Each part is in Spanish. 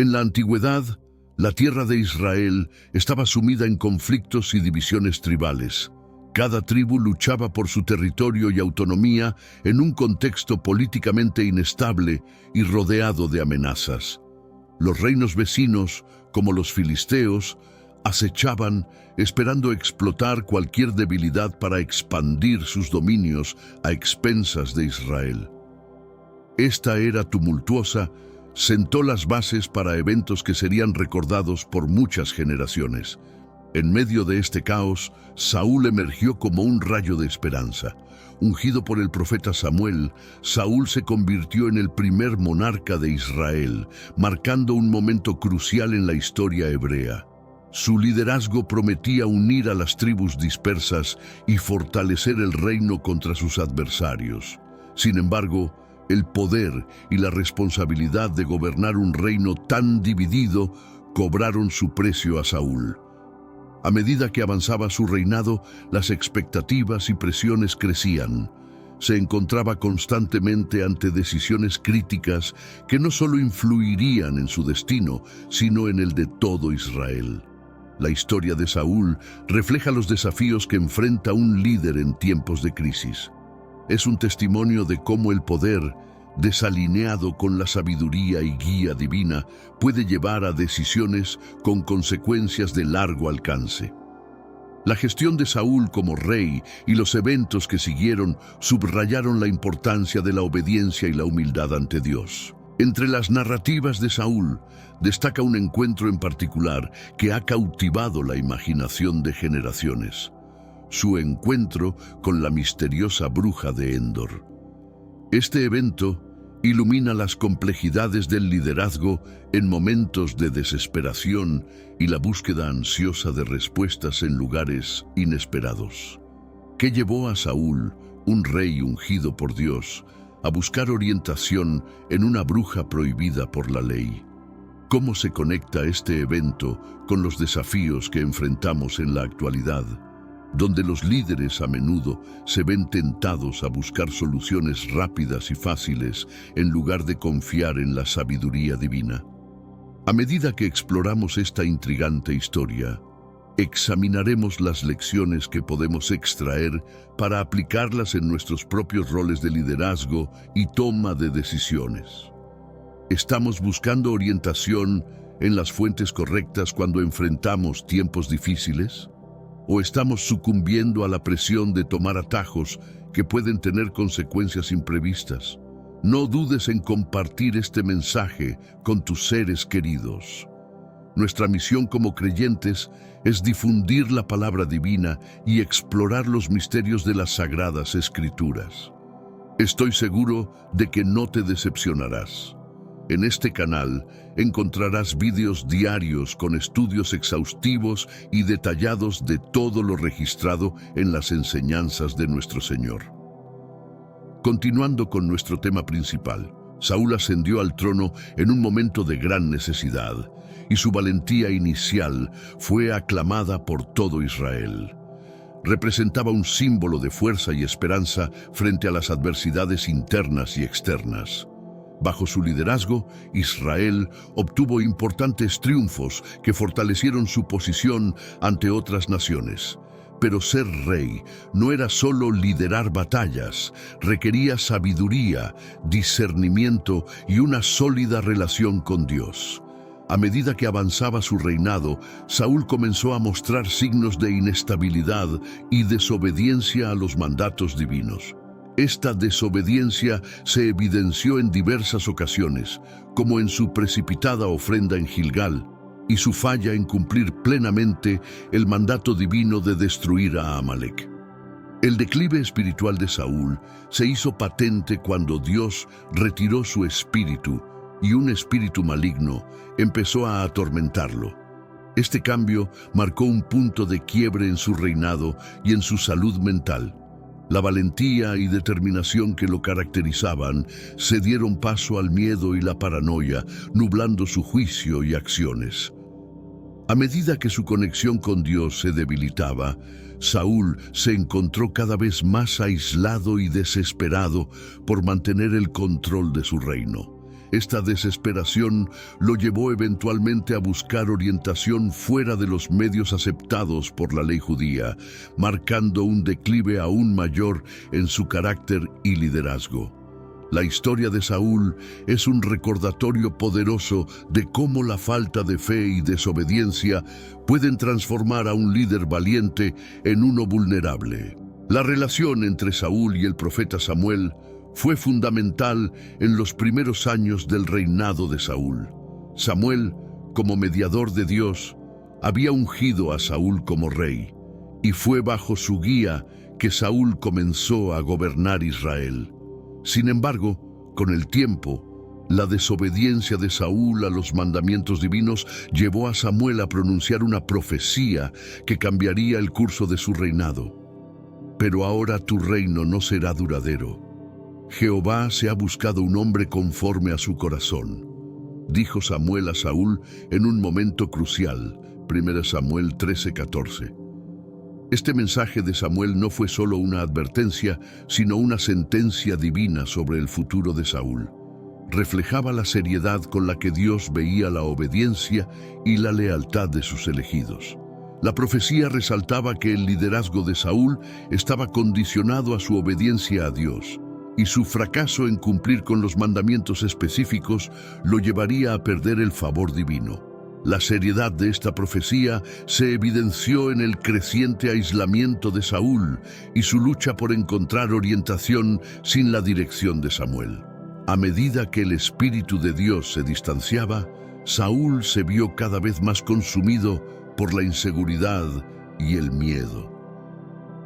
En la antigüedad, la tierra de Israel estaba sumida en conflictos y divisiones tribales. Cada tribu luchaba por su territorio y autonomía en un contexto políticamente inestable y rodeado de amenazas. Los reinos vecinos, como los filisteos, acechaban esperando explotar cualquier debilidad para expandir sus dominios a expensas de Israel. Esta era tumultuosa sentó las bases para eventos que serían recordados por muchas generaciones. En medio de este caos, Saúl emergió como un rayo de esperanza. Ungido por el profeta Samuel, Saúl se convirtió en el primer monarca de Israel, marcando un momento crucial en la historia hebrea. Su liderazgo prometía unir a las tribus dispersas y fortalecer el reino contra sus adversarios. Sin embargo, el poder y la responsabilidad de gobernar un reino tan dividido cobraron su precio a Saúl. A medida que avanzaba su reinado, las expectativas y presiones crecían. Se encontraba constantemente ante decisiones críticas que no solo influirían en su destino, sino en el de todo Israel. La historia de Saúl refleja los desafíos que enfrenta un líder en tiempos de crisis. Es un testimonio de cómo el poder, desalineado con la sabiduría y guía divina, puede llevar a decisiones con consecuencias de largo alcance. La gestión de Saúl como rey y los eventos que siguieron subrayaron la importancia de la obediencia y la humildad ante Dios. Entre las narrativas de Saúl destaca un encuentro en particular que ha cautivado la imaginación de generaciones: su encuentro con la misteriosa bruja de Endor. Este evento ilumina las complejidades del liderazgo en momentos de desesperación y la búsqueda ansiosa de respuestas en lugares inesperados. ¿Qué llevó a Saúl, un rey ungido por Dios, a buscar orientación en una bruja prohibida por la ley? ¿Cómo se conecta este evento con los desafíos que enfrentamos en la actualidad, donde los líderes a menudo se ven tentados a buscar soluciones rápidas y fáciles en lugar de confiar en la sabiduría divina? A medida que exploramos esta intrigante historia, examinaremos las lecciones que podemos extraer para aplicarlas en nuestros propios roles de liderazgo y toma de decisiones. ¿Estamos buscando orientación en las fuentes correctas cuando enfrentamos tiempos difíciles? ¿O estamos sucumbiendo a la presión de tomar atajos que pueden tener consecuencias imprevistas? No dudes en compartir este mensaje con tus seres queridos. Nuestra misión como creyentes es difundir la palabra divina y explorar los misterios de las Sagradas Escrituras. Estoy seguro de que no te decepcionarás. En este canal encontrarás vídeos diarios con estudios exhaustivos y detallados de todo lo registrado en las enseñanzas de nuestro Señor. Continuando con nuestro tema principal, Saúl ascendió al trono en un momento de gran necesidad, y su valentía inicial fue aclamada por todo Israel. Representaba un símbolo de fuerza y esperanza frente a las adversidades internas y externas. Bajo su liderazgo, Israel obtuvo importantes triunfos que fortalecieron su posición ante otras naciones. Pero ser rey no era solo liderar batallas, requería sabiduría, discernimiento y una sólida relación con Dios. A medida que avanzaba su reinado, Saúl comenzó a mostrar signos de inestabilidad y desobediencia a los mandatos divinos. Esta desobediencia se evidenció en diversas ocasiones, como en su precipitada ofrenda en Gilgal y su falla en cumplir plenamente el mandato divino de destruir a Amalek. El declive espiritual de Saúl se hizo patente cuando Dios retiró su espíritu y un espíritu maligno empezó a atormentarlo. Este cambio marcó un punto de quiebre en su reinado y en su salud mental. La valentía y determinación que lo caracterizaban se dieron paso al miedo y la paranoia, nublando su juicio y acciones. A medida que su conexión con Dios se debilitaba, Saúl se encontró cada vez más aislado y desesperado por mantener el control de su reino. Esta desesperación lo llevó eventualmente a buscar orientación fuera de los medios aceptados por la ley judía, marcando un declive aún mayor en su carácter y liderazgo. La historia de Saúl es un recordatorio poderoso de cómo la falta de fe y desobediencia pueden transformar a un líder valiente en uno vulnerable. La relación entre Saúl y el profeta Samuel fue fundamental en los primeros años del reinado de Saúl. Samuel, como mediador de Dios, había ungido a Saúl como rey, y fue bajo su guía que Saúl comenzó a gobernar Israel. Sin embargo, con el tiempo, la desobediencia de Saúl a los mandamientos divinos llevó a Samuel a pronunciar una profecía que cambiaría el curso de su reinado. Pero ahora tu reino no será duradero. Jehová se ha buscado un hombre conforme a su corazón, dijo Samuel a Saúl en un momento crucial, 1 Samuel 13:14. Este mensaje de Samuel no fue solo una advertencia, sino una sentencia divina sobre el futuro de Saúl. Reflejaba la seriedad con la que Dios veía la obediencia y la lealtad de sus elegidos. La profecía resaltaba que el liderazgo de Saúl estaba condicionado a su obediencia a Dios, y su fracaso en cumplir con los mandamientos específicos lo llevaría a perder el favor divino. La seriedad de esta profecía se evidenció en el creciente aislamiento de Saúl y su lucha por encontrar orientación sin la dirección de Samuel. A medida que el Espíritu de Dios se distanciaba, Saúl se vio cada vez más consumido por la inseguridad y el miedo.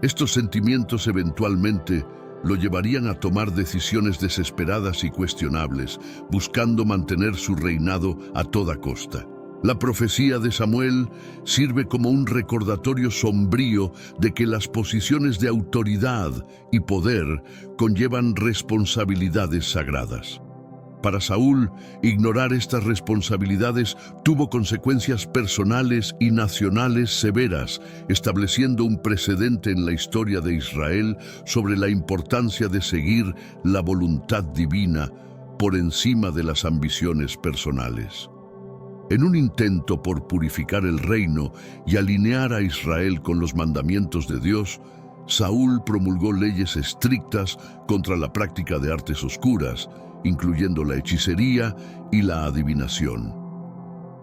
Estos sentimientos eventualmente lo llevarían a tomar decisiones desesperadas y cuestionables, buscando mantener su reinado a toda costa. La profecía de Samuel sirve como un recordatorio sombrío de que las posiciones de autoridad y poder conllevan responsabilidades sagradas. Para Saúl, ignorar estas responsabilidades tuvo consecuencias personales y nacionales severas, estableciendo un precedente en la historia de Israel sobre la importancia de seguir la voluntad divina por encima de las ambiciones personales. En un intento por purificar el reino y alinear a Israel con los mandamientos de Dios, Saúl promulgó leyes estrictas contra la práctica de artes oscuras, incluyendo la hechicería y la adivinación.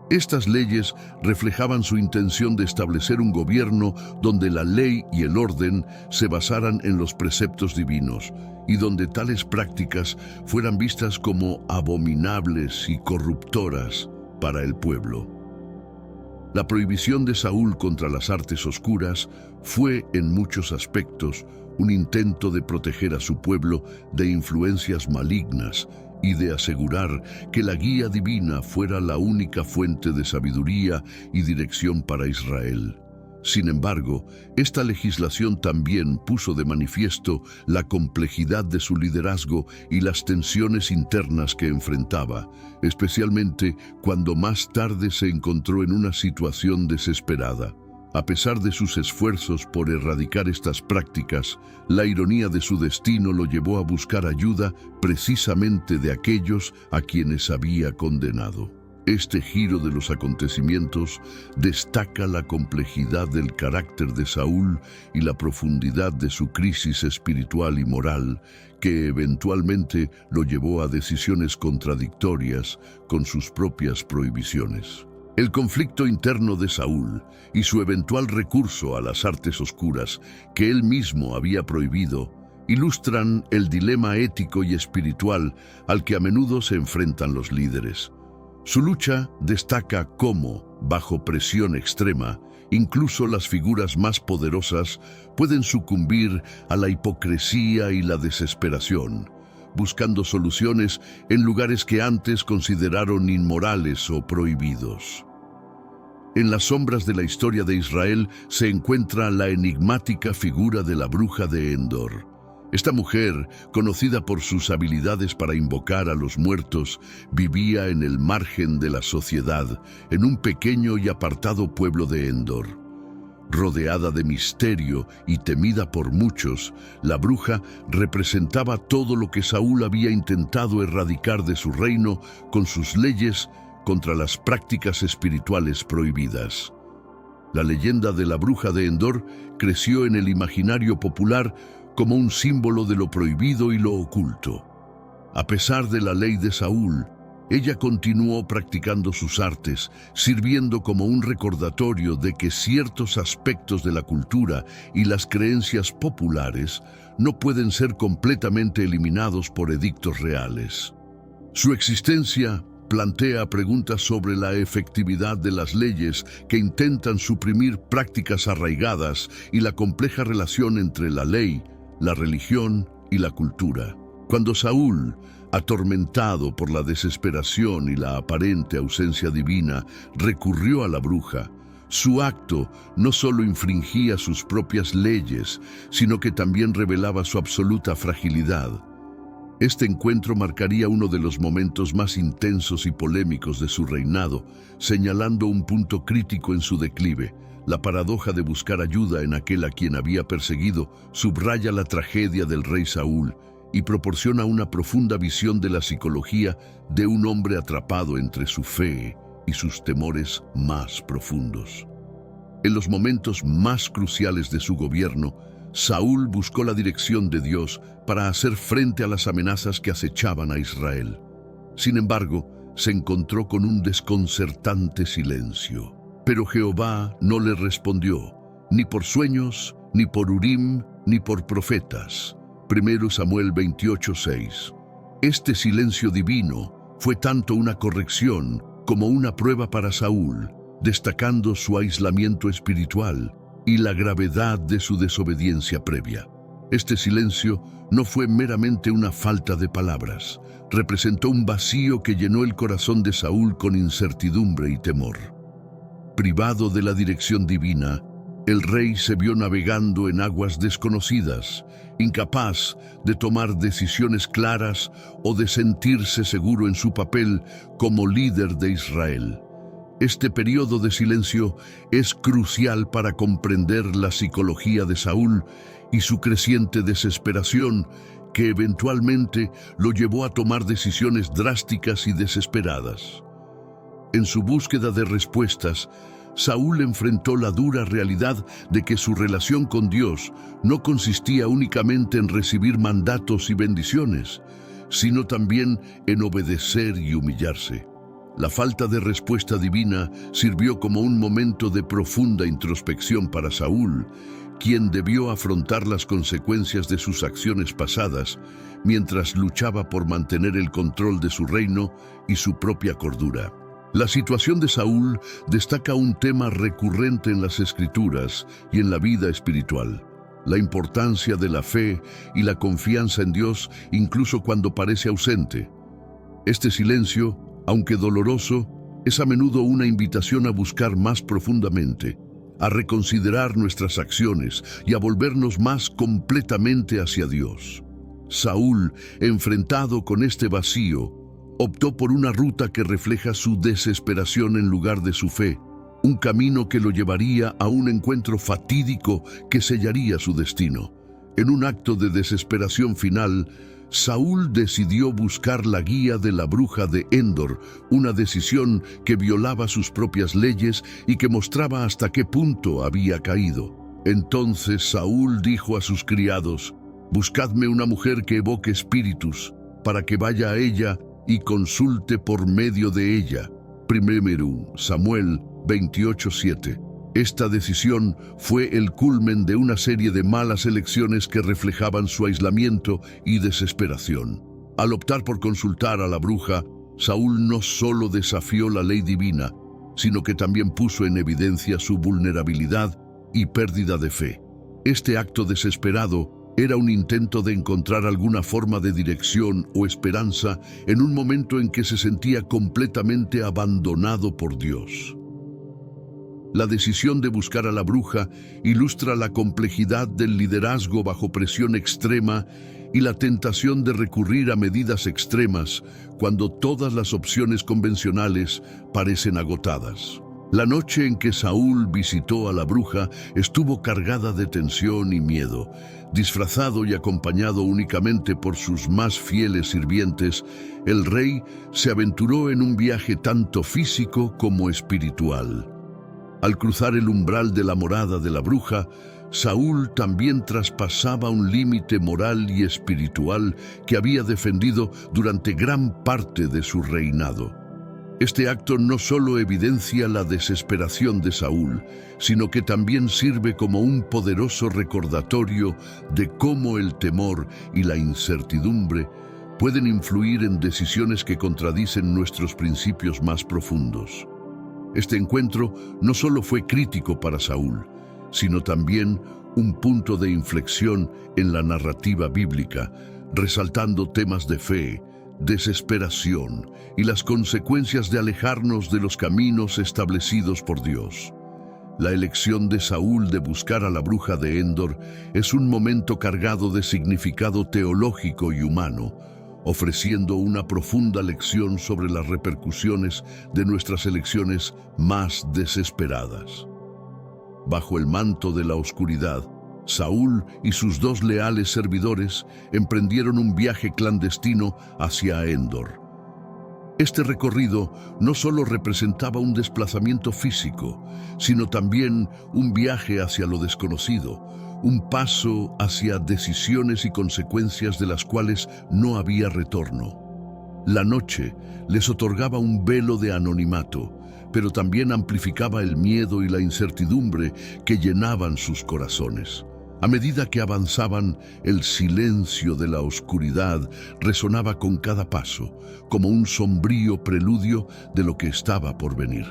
Estas leyes reflejaban su intención de establecer un gobierno donde la ley y el orden se basaran en los preceptos divinos y donde tales prácticas fueran vistas como abominables y corruptoras para el pueblo. La prohibición de Saúl contra las artes oscuras fue, en muchos aspectos, un intento de proteger a su pueblo de influencias malignas y de asegurar que la guía divina fuera la única fuente de sabiduría y dirección para Israel. Sin embargo, esta legislación también puso de manifiesto la complejidad de su liderazgo y las tensiones internas que enfrentaba, especialmente cuando más tarde se encontró en una situación desesperada. A pesar de sus esfuerzos por erradicar estas prácticas, la ironía de su destino lo llevó a buscar ayuda precisamente de aquellos a quienes había condenado. Este giro de los acontecimientos destaca la complejidad del carácter de Saúl y la profundidad de su crisis espiritual y moral, que eventualmente lo llevó a decisiones contradictorias con sus propias prohibiciones. El conflicto interno de Saúl y su eventual recurso a las artes oscuras que él mismo había prohibido ilustran el dilema ético y espiritual al que a menudo se enfrentan los líderes. Su lucha destaca cómo, bajo presión extrema, incluso las figuras más poderosas pueden sucumbir a la hipocresía y la desesperación, buscando soluciones en lugares que antes consideraron inmorales o prohibidos. En las sombras de la historia de Israel se encuentra la enigmática figura de la bruja de Endor. Esta mujer, conocida por sus habilidades para invocar a los muertos, vivía en el margen de la sociedad, en un pequeño y apartado pueblo de Endor. Rodeada de misterio y temida por muchos, la bruja representaba todo lo que Saúl había intentado erradicar de su reino con sus leyes contra las prácticas espirituales prohibidas. La leyenda de la bruja de Endor creció en el imaginario popular como un símbolo de lo prohibido y lo oculto. A pesar de la ley de Saúl, ella continuó practicando sus artes, sirviendo como un recordatorio de que ciertos aspectos de la cultura y las creencias populares no pueden ser completamente eliminados por edictos reales. Su existencia plantea preguntas sobre la efectividad de las leyes que intentan suprimir prácticas arraigadas y la compleja relación entre la ley, la religión y la cultura. Cuando Saúl, atormentado por la desesperación y la aparente ausencia divina, recurrió a la bruja, su acto no solo infringía sus propias leyes, sino que también revelaba su absoluta fragilidad. Este encuentro marcaría uno de los momentos más intensos y polémicos de su reinado, señalando un punto crítico en su declive. La paradoja de buscar ayuda en aquel a quien había perseguido subraya la tragedia del rey Saúl y proporciona una profunda visión de la psicología de un hombre atrapado entre su fe y sus temores más profundos. En los momentos más cruciales de su gobierno, Saúl buscó la dirección de Dios para hacer frente a las amenazas que acechaban a Israel. Sin embargo, se encontró con un desconcertante silencio. Pero Jehová no le respondió, ni por sueños, ni por Urim, ni por profetas. 1 Samuel 28:6. Este silencio divino fue tanto una corrección como una prueba para Saúl, destacando su aislamiento espiritual y la gravedad de su desobediencia previa. Este silencio no fue meramente una falta de palabras, representó un vacío que llenó el corazón de Saúl con incertidumbre y temor. Privado de la dirección divina, el rey se vio navegando en aguas desconocidas, incapaz de tomar decisiones claras o de sentirse seguro en su papel como líder de Israel. Este periodo de silencio es crucial para comprender la psicología de Saúl y su creciente desesperación, que eventualmente lo llevó a tomar decisiones drásticas y desesperadas. En su búsqueda de respuestas, Saúl enfrentó la dura realidad de que su relación con Dios no consistía únicamente en recibir mandatos y bendiciones, sino también en obedecer y humillarse. La falta de respuesta divina sirvió como un momento de profunda introspección para Saúl, quien debió afrontar las consecuencias de sus acciones pasadas mientras luchaba por mantener el control de su reino y su propia cordura. La situación de Saúl destaca un tema recurrente en las Escrituras y en la vida espiritual: la importancia de la fe y la confianza en Dios incluso cuando parece ausente. Este silencio, aunque doloroso, es a menudo una invitación a buscar más profundamente, a reconsiderar nuestras acciones y a volvernos más completamente hacia Dios. Saúl, enfrentado con este vacío, optó por una ruta que refleja su desesperación en lugar de su fe, un camino que lo llevaría a un encuentro fatídico que sellaría su destino. En un acto de desesperación final, Saúl decidió buscar la guía de la bruja de Endor, una decisión que violaba sus propias leyes y que mostraba hasta qué punto había caído. Entonces Saúl dijo a sus criados: «Buscadme una mujer que evoque espíritus, para que vaya a ella y consulte por medio de ella». 1 Samuel 28:7. Esta decisión fue el culmen de una serie de malas elecciones que reflejaban su aislamiento y desesperación. Al optar por consultar a la bruja, Saúl no solo desafió la ley divina, sino que también puso en evidencia su vulnerabilidad y pérdida de fe. Este acto desesperado era un intento de encontrar alguna forma de dirección o esperanza en un momento en que se sentía completamente abandonado por Dios. La decisión de buscar a la bruja ilustra la complejidad del liderazgo bajo presión extrema y la tentación de recurrir a medidas extremas cuando todas las opciones convencionales parecen agotadas. La noche en que Saúl visitó a la bruja estuvo cargada de tensión y miedo. Disfrazado y acompañado únicamente por sus más fieles sirvientes, el rey se aventuró en un viaje tanto físico como espiritual. Al cruzar el umbral de la morada de la bruja, Saúl también traspasaba un límite moral y espiritual que había defendido durante gran parte de su reinado. Este acto no solo evidencia la desesperación de Saúl, sino que también sirve como un poderoso recordatorio de cómo el temor y la incertidumbre pueden influir en decisiones que contradicen nuestros principios más profundos. Este encuentro no solo fue crítico para Saúl, sino también un punto de inflexión en la narrativa bíblica, resaltando temas de fe, desesperación y las consecuencias de alejarnos de los caminos establecidos por Dios. La elección de Saúl de buscar a la bruja de Endor es un momento cargado de significado teológico y humano, ofreciendo una profunda lección sobre las repercusiones de nuestras elecciones más desesperadas. Bajo el manto de la oscuridad, Saúl y sus dos leales servidores emprendieron un viaje clandestino hacia Endor. Este recorrido no solo representaba un desplazamiento físico, sino también un viaje hacia lo desconocido, un paso hacia decisiones y consecuencias de las cuales no había retorno. La noche les otorgaba un velo de anonimato, pero también amplificaba el miedo y la incertidumbre que llenaban sus corazones. A medida que avanzaban, el silencio de la oscuridad resonaba con cada paso, como un sombrío preludio de lo que estaba por venir.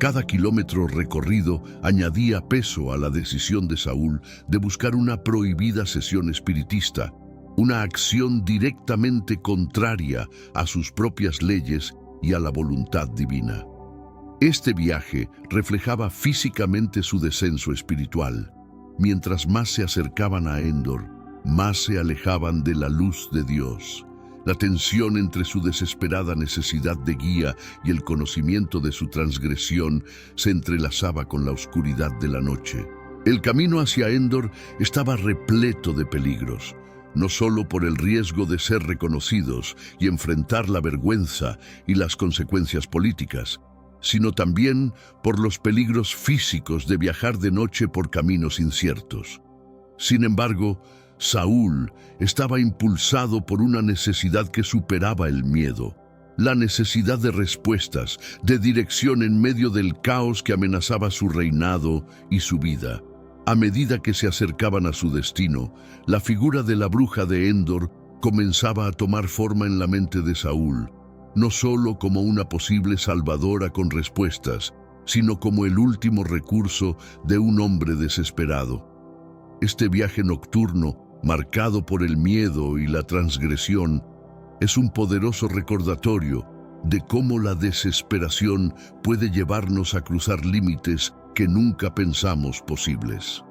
Cada kilómetro recorrido añadía peso a la decisión de Saúl de buscar una prohibida sesión espiritista, una acción directamente contraria a sus propias leyes y a la voluntad divina. Este viaje reflejaba físicamente su descenso espiritual. Mientras más se acercaban a Endor, más se alejaban de la luz de Dios. La tensión entre su desesperada necesidad de guía y el conocimiento de su transgresión se entrelazaba con la oscuridad de la noche. El camino hacia Endor estaba repleto de peligros, no solo por el riesgo de ser reconocidos y enfrentar la vergüenza y las consecuencias políticas, sino también por los peligros físicos de viajar de noche por caminos inciertos. Sin embargo, Saúl estaba impulsado por una necesidad que superaba el miedo, la necesidad de respuestas, de dirección en medio del caos que amenazaba su reinado y su vida. A medida que se acercaban a su destino, la figura de la bruja de Endor comenzaba a tomar forma en la mente de Saúl, no solo como una posible salvadora con respuestas, sino como el último recurso de un hombre desesperado. Este viaje nocturno, marcado por el miedo y la transgresión, es un poderoso recordatorio de cómo la desesperación puede llevarnos a cruzar límites que nunca pensamos posibles.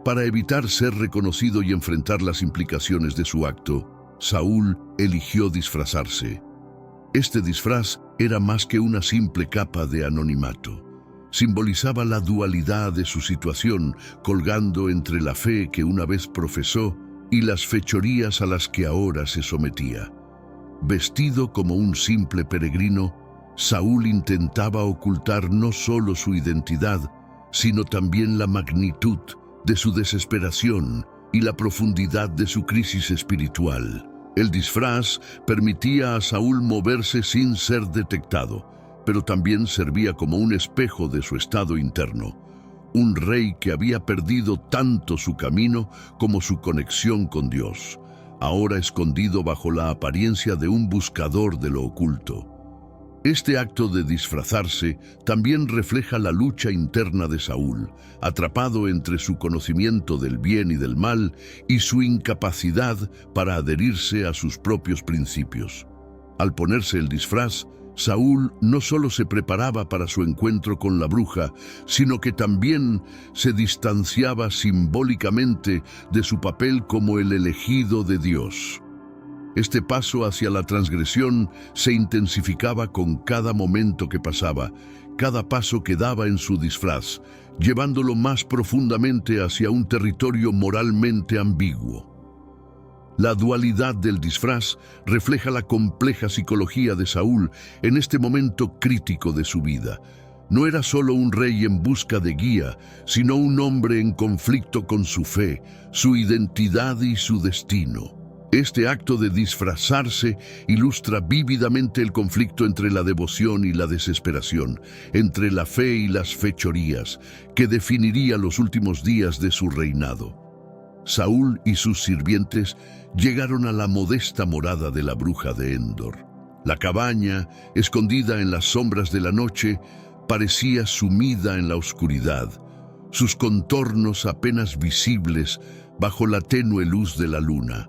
Para evitar ser reconocido y enfrentar las implicaciones de su acto, Saúl eligió disfrazarse. Este disfraz era más que una simple capa de anonimato. Simbolizaba la dualidad de su situación, colgando entre la fe que una vez profesó y las fechorías a las que ahora se sometía. Vestido como un simple peregrino, Saúl intentaba ocultar no solo su identidad, sino también la magnitud de su desesperación y la profundidad de su crisis espiritual. El disfraz permitía a Saúl moverse sin ser detectado, pero también servía como un espejo de su estado interno. Un rey que había perdido tanto su camino como su conexión con Dios, ahora escondido bajo la apariencia de un buscador de lo oculto. Este acto de disfrazarse también refleja la lucha interna de Saúl, atrapado entre su conocimiento del bien y del mal y su incapacidad para adherirse a sus propios principios. Al ponerse el disfraz, Saúl no solo se preparaba para su encuentro con la bruja, sino que también se distanciaba simbólicamente de su papel como el elegido de Dios. Este paso hacia la transgresión se intensificaba con cada momento que pasaba, cada paso que daba en su disfraz, llevándolo más profundamente hacia un territorio moralmente ambiguo. La dualidad del disfraz refleja la compleja psicología de Saúl en este momento crítico de su vida. No era solo un rey en busca de guía, sino un hombre en conflicto con su fe, su identidad y su destino. Este acto de disfrazarse ilustra vívidamente el conflicto entre la devoción y la desesperación, entre la fe y las fechorías, que definiría los últimos días de su reinado. Saúl y sus sirvientes llegaron a la modesta morada de la bruja de Endor. La cabaña, escondida en las sombras de la noche, parecía sumida en la oscuridad, sus contornos apenas visibles bajo la tenue luz de la luna.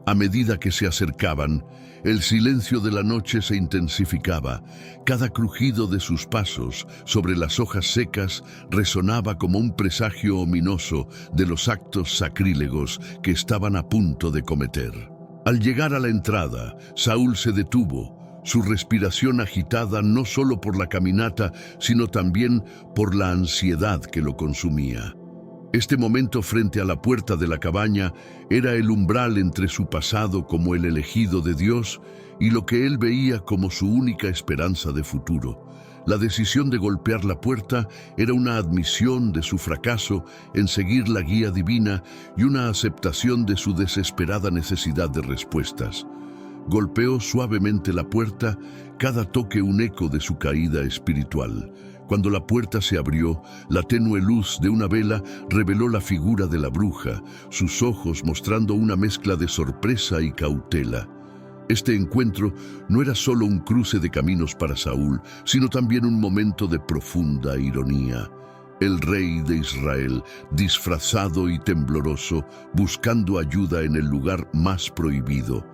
A medida que se acercaban, el silencio de la noche se intensificaba. Cada crujido de sus pasos sobre las hojas secas resonaba como un presagio ominoso de los actos sacrílegos que estaban a punto de cometer. Al llegar a la entrada, Saúl se detuvo, su respiración agitada no solo por la caminata, sino también por la ansiedad que lo consumía. Este momento frente a la puerta de la cabaña era el umbral entre su pasado como el elegido de Dios y lo que él veía como su única esperanza de futuro. La decisión de golpear la puerta era una admisión de su fracaso en seguir la guía divina y una aceptación de su desesperada necesidad de respuestas. Golpeó suavemente la puerta, cada toque un eco de su caída espiritual. Cuando la puerta se abrió, la tenue luz de una vela reveló la figura de la bruja, sus ojos mostrando una mezcla de sorpresa y cautela. Este encuentro no era solo un cruce de caminos para Saúl, sino también un momento de profunda ironía. El rey de Israel, disfrazado y tembloroso, buscando ayuda en el lugar más prohibido.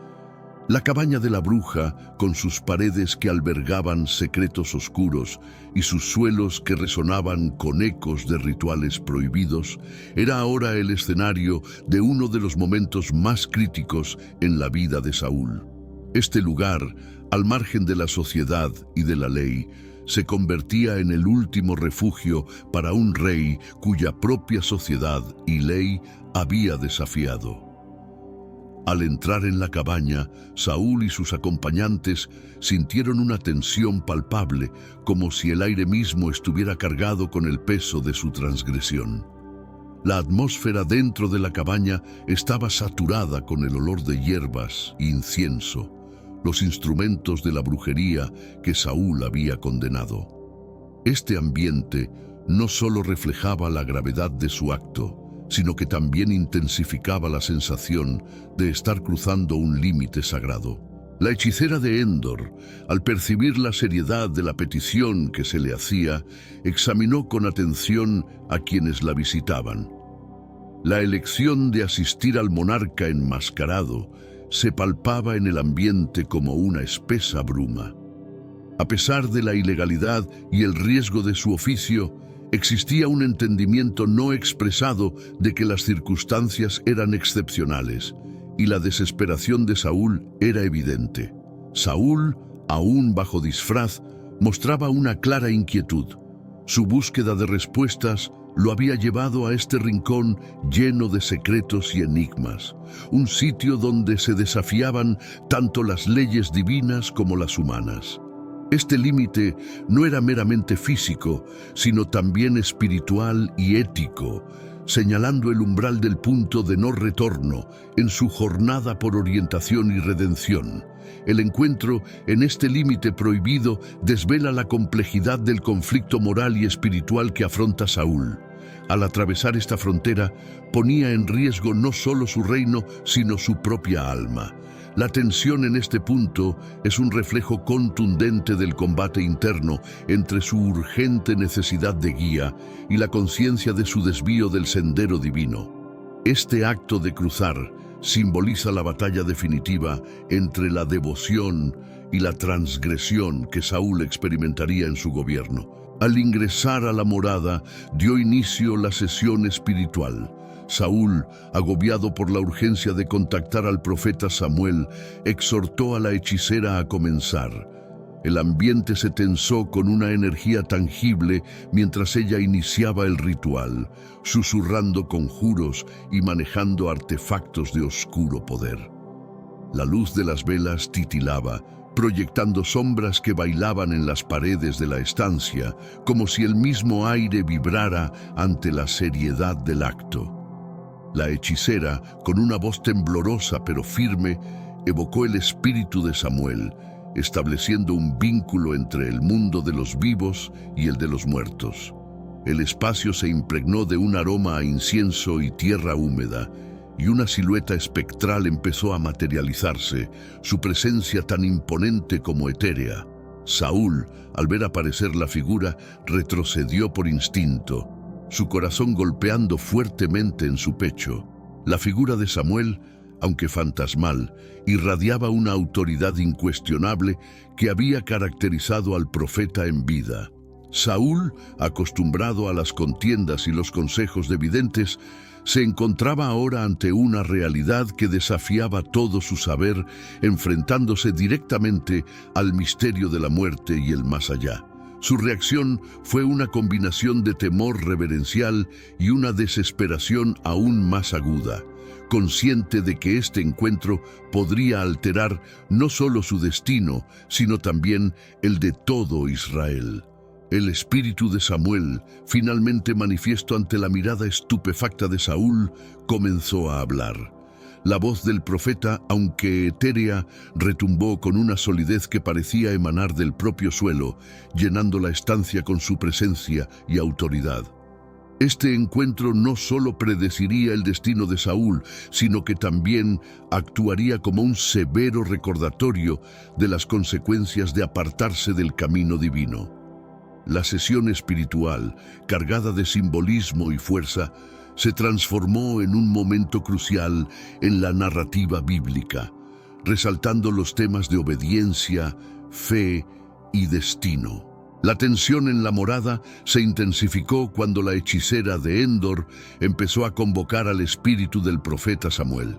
La cabaña de la bruja, con sus paredes que albergaban secretos oscuros y sus suelos que resonaban con ecos de rituales prohibidos, era ahora el escenario de uno de los momentos más críticos en la vida de Saúl. Este lugar, al margen de la sociedad y de la ley, se convertía en el último refugio para un rey cuya propia sociedad y ley había desafiado. Al entrar en la cabaña, Saúl y sus acompañantes sintieron una tensión palpable, como si el aire mismo estuviera cargado con el peso de su transgresión. La atmósfera dentro de la cabaña estaba saturada con el olor de hierbas e incienso, los instrumentos de la brujería que Saúl había condenado. Este ambiente no solo reflejaba la gravedad de su acto, sino que también intensificaba la sensación de estar cruzando un límite sagrado. La hechicera de Endor, al percibir la seriedad de la petición que se le hacía, examinó con atención a quienes la visitaban. La elección de asistir al monarca enmascarado se palpaba en el ambiente como una espesa bruma. A pesar de la ilegalidad y el riesgo de su oficio, existía un entendimiento no expresado de que las circunstancias eran excepcionales, y la desesperación de Saúl era evidente. Saúl, aún bajo disfraz, mostraba una clara inquietud. Su búsqueda de respuestas lo había llevado a este rincón lleno de secretos y enigmas, un sitio donde se desafiaban tanto las leyes divinas como las humanas. Este límite no era meramente físico, sino también espiritual y ético, señalando el umbral del punto de no retorno en su jornada por orientación y redención. El encuentro en este límite prohibido desvela la complejidad del conflicto moral y espiritual que afronta Saúl. Al atravesar esta frontera, ponía en riesgo no solo su reino, sino su propia alma. La tensión en este punto es un reflejo contundente del combate interno entre su urgente necesidad de guía y la conciencia de su desvío del sendero divino. Este acto de cruzar simboliza la batalla definitiva entre la devoción y la transgresión que Saúl experimentaría en su gobierno. Al ingresar a la morada, dio inicio la sesión espiritual. Saúl, agobiado por la urgencia de contactar al profeta Samuel, exhortó a la hechicera a comenzar. El ambiente se tensó con una energía tangible mientras ella iniciaba el ritual, susurrando conjuros y manejando artefactos de oscuro poder. La luz de las velas titilaba, proyectando sombras que bailaban en las paredes de la estancia, como si el mismo aire vibrara ante la seriedad del acto. La hechicera, con una voz temblorosa pero firme, evocó el espíritu de Samuel, estableciendo un vínculo entre el mundo de los vivos y el de los muertos. El espacio se impregnó de un aroma a incienso y tierra húmeda, y una silueta espectral empezó a materializarse, su presencia tan imponente como etérea. Saúl, al ver aparecer la figura, retrocedió por instinto, su corazón golpeando fuertemente en su pecho. La figura de Samuel, aunque fantasmal, irradiaba una autoridad incuestionable que había caracterizado al profeta en vida. Saúl, acostumbrado a las contiendas y los consejos de videntes, se encontraba ahora ante una realidad que desafiaba todo su saber, enfrentándose directamente al misterio de la muerte y el más allá. Su reacción fue una combinación de temor reverencial y una desesperación aún más aguda, consciente de que este encuentro podría alterar no solo su destino, sino también el de todo Israel. El espíritu de Samuel, finalmente manifiesto ante la mirada estupefacta de Saúl, comenzó a hablar. La voz del profeta, aunque etérea, retumbó con una solidez que parecía emanar del propio suelo, llenando la estancia con su presencia y autoridad. Este encuentro no solo predeciría el destino de Saúl, sino que también actuaría como un severo recordatorio de las consecuencias de apartarse del camino divino. La sesión espiritual, cargada de simbolismo y fuerza, se transformó en un momento crucial en la narrativa bíblica, resaltando los temas de obediencia, fe y destino. La tensión en la morada se intensificó cuando la hechicera de Endor empezó a convocar al espíritu del profeta Samuel.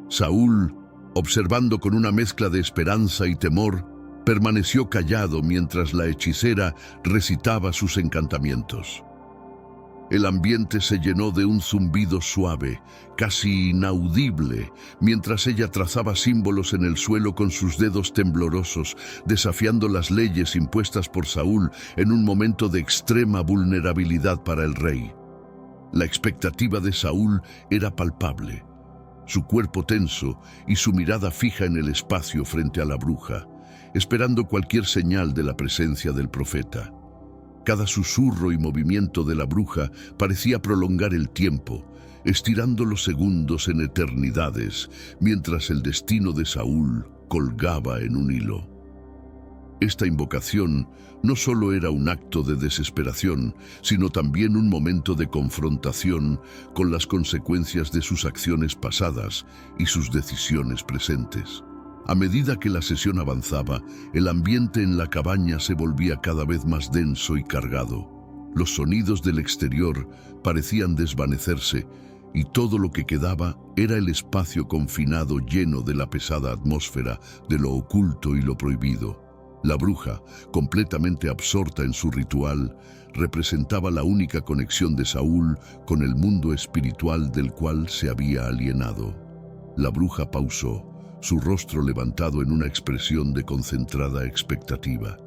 Saúl, observando con una mezcla de esperanza y temor, permaneció callado mientras la hechicera recitaba sus encantamientos. El ambiente se llenó de un zumbido suave, casi inaudible, mientras ella trazaba símbolos en el suelo con sus dedos temblorosos, desafiando las leyes impuestas por Saúl en un momento de extrema vulnerabilidad para el rey. La expectativa de Saúl era palpable, su cuerpo tenso y su mirada fija en el espacio frente a la bruja, esperando cualquier señal de la presencia del profeta. Cada susurro y movimiento de la bruja parecía prolongar el tiempo, estirando los segundos en eternidades, mientras el destino de Saúl colgaba en un hilo. Esta invocación no solo era un acto de desesperación, sino también un momento de confrontación con las consecuencias de sus acciones pasadas y sus decisiones presentes. A medida que la sesión avanzaba, el ambiente en la cabaña se volvía cada vez más denso y cargado. Los sonidos del exterior parecían desvanecerse y todo lo que quedaba era el espacio confinado lleno de la pesada atmósfera de lo oculto y lo prohibido. La bruja, completamente absorta en su ritual, representaba la única conexión de Saúl con el mundo espiritual del cual se había alienado. La bruja pausó, su rostro levantado en una expresión de concentrada expectativa.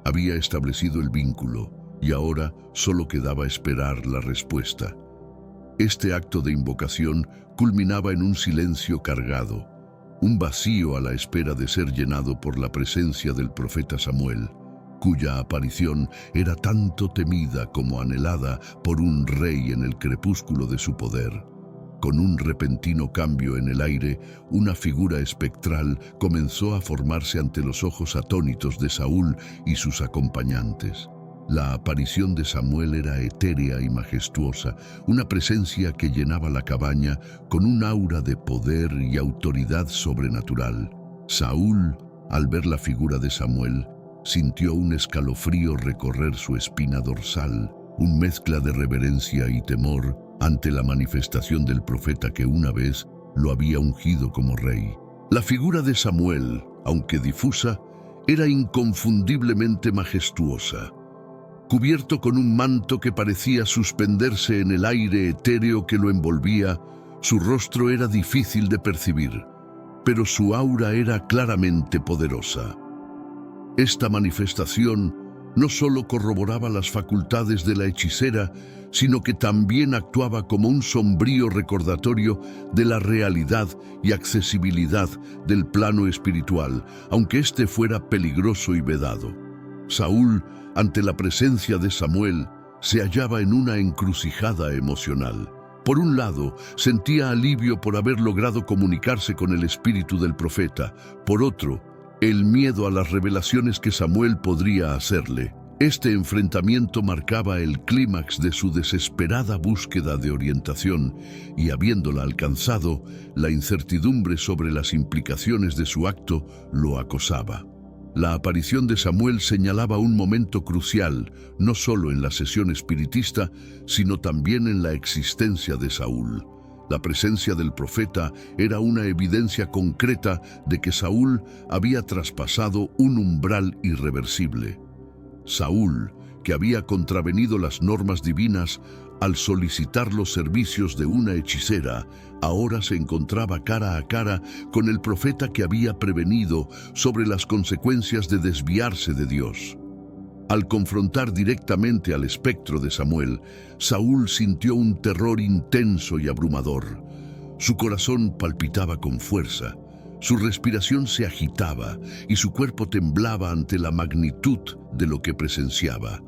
Había establecido el vínculo y ahora solo quedaba esperar la respuesta. Este acto de invocación culminaba en un silencio cargado, un vacío a la espera de ser llenado por la presencia del profeta Samuel, cuya aparición era tanto temida como anhelada por un rey en el crepúsculo de su poder. Con un repentino cambio en el aire, una figura espectral comenzó a formarse ante los ojos atónitos de Saúl y sus acompañantes. La aparición de Samuel era etérea y majestuosa, una presencia que llenaba la cabaña con un aura de poder y autoridad sobrenatural. Saúl, al ver la figura de Samuel, sintió un escalofrío recorrer su espina dorsal, un mezcla de reverencia y temor ante la manifestación del profeta que una vez lo había ungido como rey. La figura de Samuel, aunque difusa, era inconfundiblemente majestuosa. Cubierto con un manto que parecía suspenderse en el aire etéreo que lo envolvía, su rostro era difícil de percibir, pero su aura era claramente poderosa. Esta manifestación no solo corroboraba las facultades de la hechicera, sino que también actuaba como un sombrío recordatorio de la realidad y accesibilidad del plano espiritual, aunque éste fuera peligroso y vedado. Saúl, ante la presencia de Samuel, se hallaba en una encrucijada emocional. Por un lado, sentía alivio por haber logrado comunicarse con el espíritu del profeta. Por otro, el miedo a las revelaciones que Samuel podría hacerle. Este enfrentamiento marcaba el clímax de su desesperada búsqueda de orientación y, habiéndola alcanzado, la incertidumbre sobre las implicaciones de su acto lo acosaba. La aparición de Samuel señalaba un momento crucial, no solo en la sesión espiritista, sino también en la existencia de Saúl. La presencia del profeta era una evidencia concreta de que Saúl había traspasado un umbral irreversible. Saúl, que había contravenido las normas divinas al solicitar los servicios de una hechicera, ahora se encontraba cara a cara con el profeta que había prevenido sobre las consecuencias de desviarse de Dios. Al confrontar directamente al espectro de Samuel, Saúl sintió un terror intenso y abrumador. Su corazón palpitaba con fuerza, su respiración se agitaba y su cuerpo temblaba ante la magnitud de lo que presenciaba.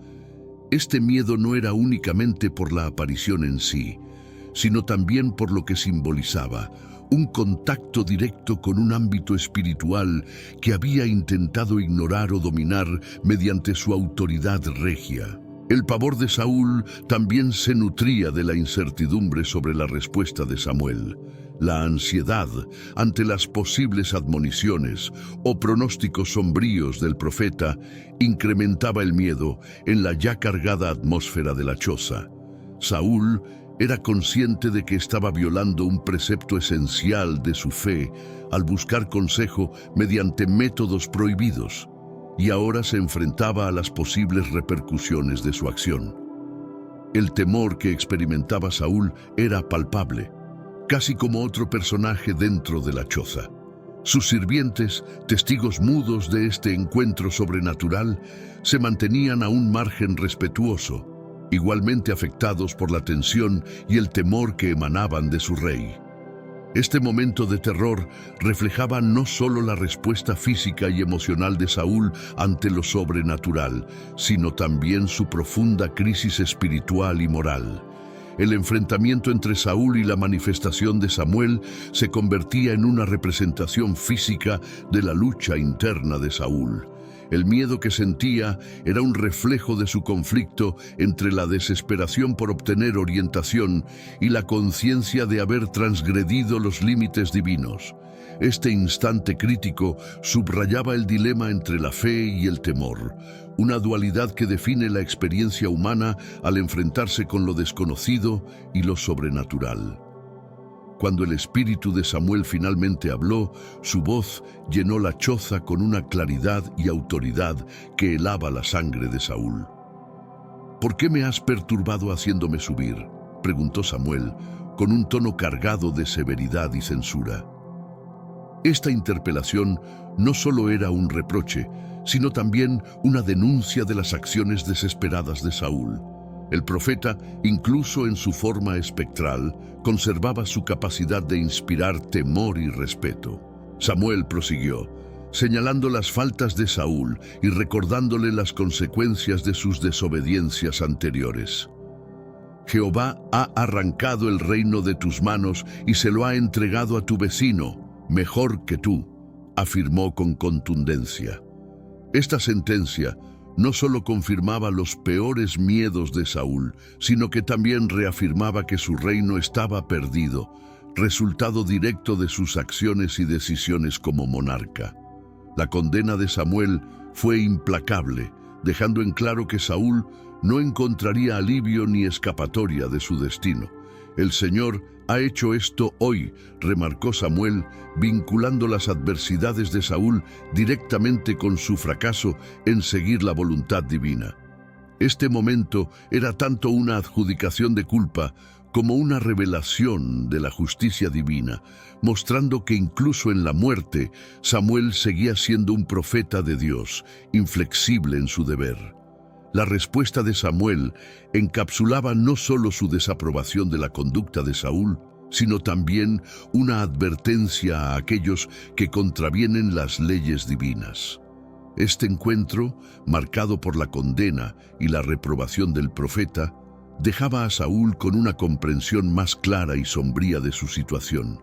Este miedo no era únicamente por la aparición en sí, sino también por lo que simbolizaba, un contacto directo con un ámbito espiritual que había intentado ignorar o dominar mediante su autoridad regia. El pavor de Saúl también se nutría de la incertidumbre sobre la respuesta de Samuel. La ansiedad ante las posibles admoniciones o pronósticos sombríos del profeta incrementaba el miedo en la ya cargada atmósfera de la choza. Saúl era consciente de que estaba violando un precepto esencial de su fe al buscar consejo mediante métodos prohibidos, y ahora se enfrentaba a las posibles repercusiones de su acción. El temor que experimentaba Saúl era palpable, casi como otro personaje dentro de la choza. Sus sirvientes, testigos mudos de este encuentro sobrenatural, se mantenían a un margen respetuoso, igualmente afectados por la tensión y el temor que emanaban de su rey. Este momento de terror reflejaba no solo la respuesta física y emocional de Saúl ante lo sobrenatural, sino también su profunda crisis espiritual y moral. El enfrentamiento entre Saúl y la manifestación de Samuel se convertía en una representación física de la lucha interna de Saúl. El miedo que sentía era un reflejo de su conflicto entre la desesperación por obtener orientación y la conciencia de haber transgredido los límites divinos. Este instante crítico subrayaba el dilema entre la fe y el temor, una dualidad que define la experiencia humana al enfrentarse con lo desconocido y lo sobrenatural. Cuando el espíritu de Samuel finalmente habló, su voz llenó la choza con una claridad y autoridad que helaba la sangre de Saúl. «¿Por qué me has perturbado haciéndome subir?», preguntó Samuel, con un tono cargado de severidad y censura. Esta interpelación no solo era un reproche, sino también una denuncia de las acciones desesperadas de Saúl. El profeta, incluso en su forma espectral, conservaba su capacidad de inspirar temor y respeto. Samuel prosiguió, señalando las faltas de Saúl y recordándole las consecuencias de sus desobediencias anteriores. «Jehová ha arrancado el reino de tus manos y se lo ha entregado a tu vecino, mejor que tú», afirmó con contundencia. Esta sentencia no solo confirmaba los peores miedos de Saúl, sino que también reafirmaba que su reino estaba perdido, resultado directo de sus acciones y decisiones como monarca. La condena de Samuel fue implacable, dejando en claro que Saúl no encontraría alivio ni escapatoria de su destino. El Señor ha hecho esto hoy, remarcó Samuel, vinculando las adversidades de Saúl directamente con su fracaso en seguir la voluntad divina. Este momento era tanto una adjudicación de culpa como una revelación de la justicia divina, mostrando que incluso en la muerte, Samuel seguía siendo un profeta de Dios, inflexible en su deber. La respuesta de Samuel encapsulaba no solo su desaprobación de la conducta de Saúl, sino también una advertencia a aquellos que contravienen las leyes divinas. Este encuentro, marcado por la condena y la reprobación del profeta, dejaba a Saúl con una comprensión más clara y sombría de su situación.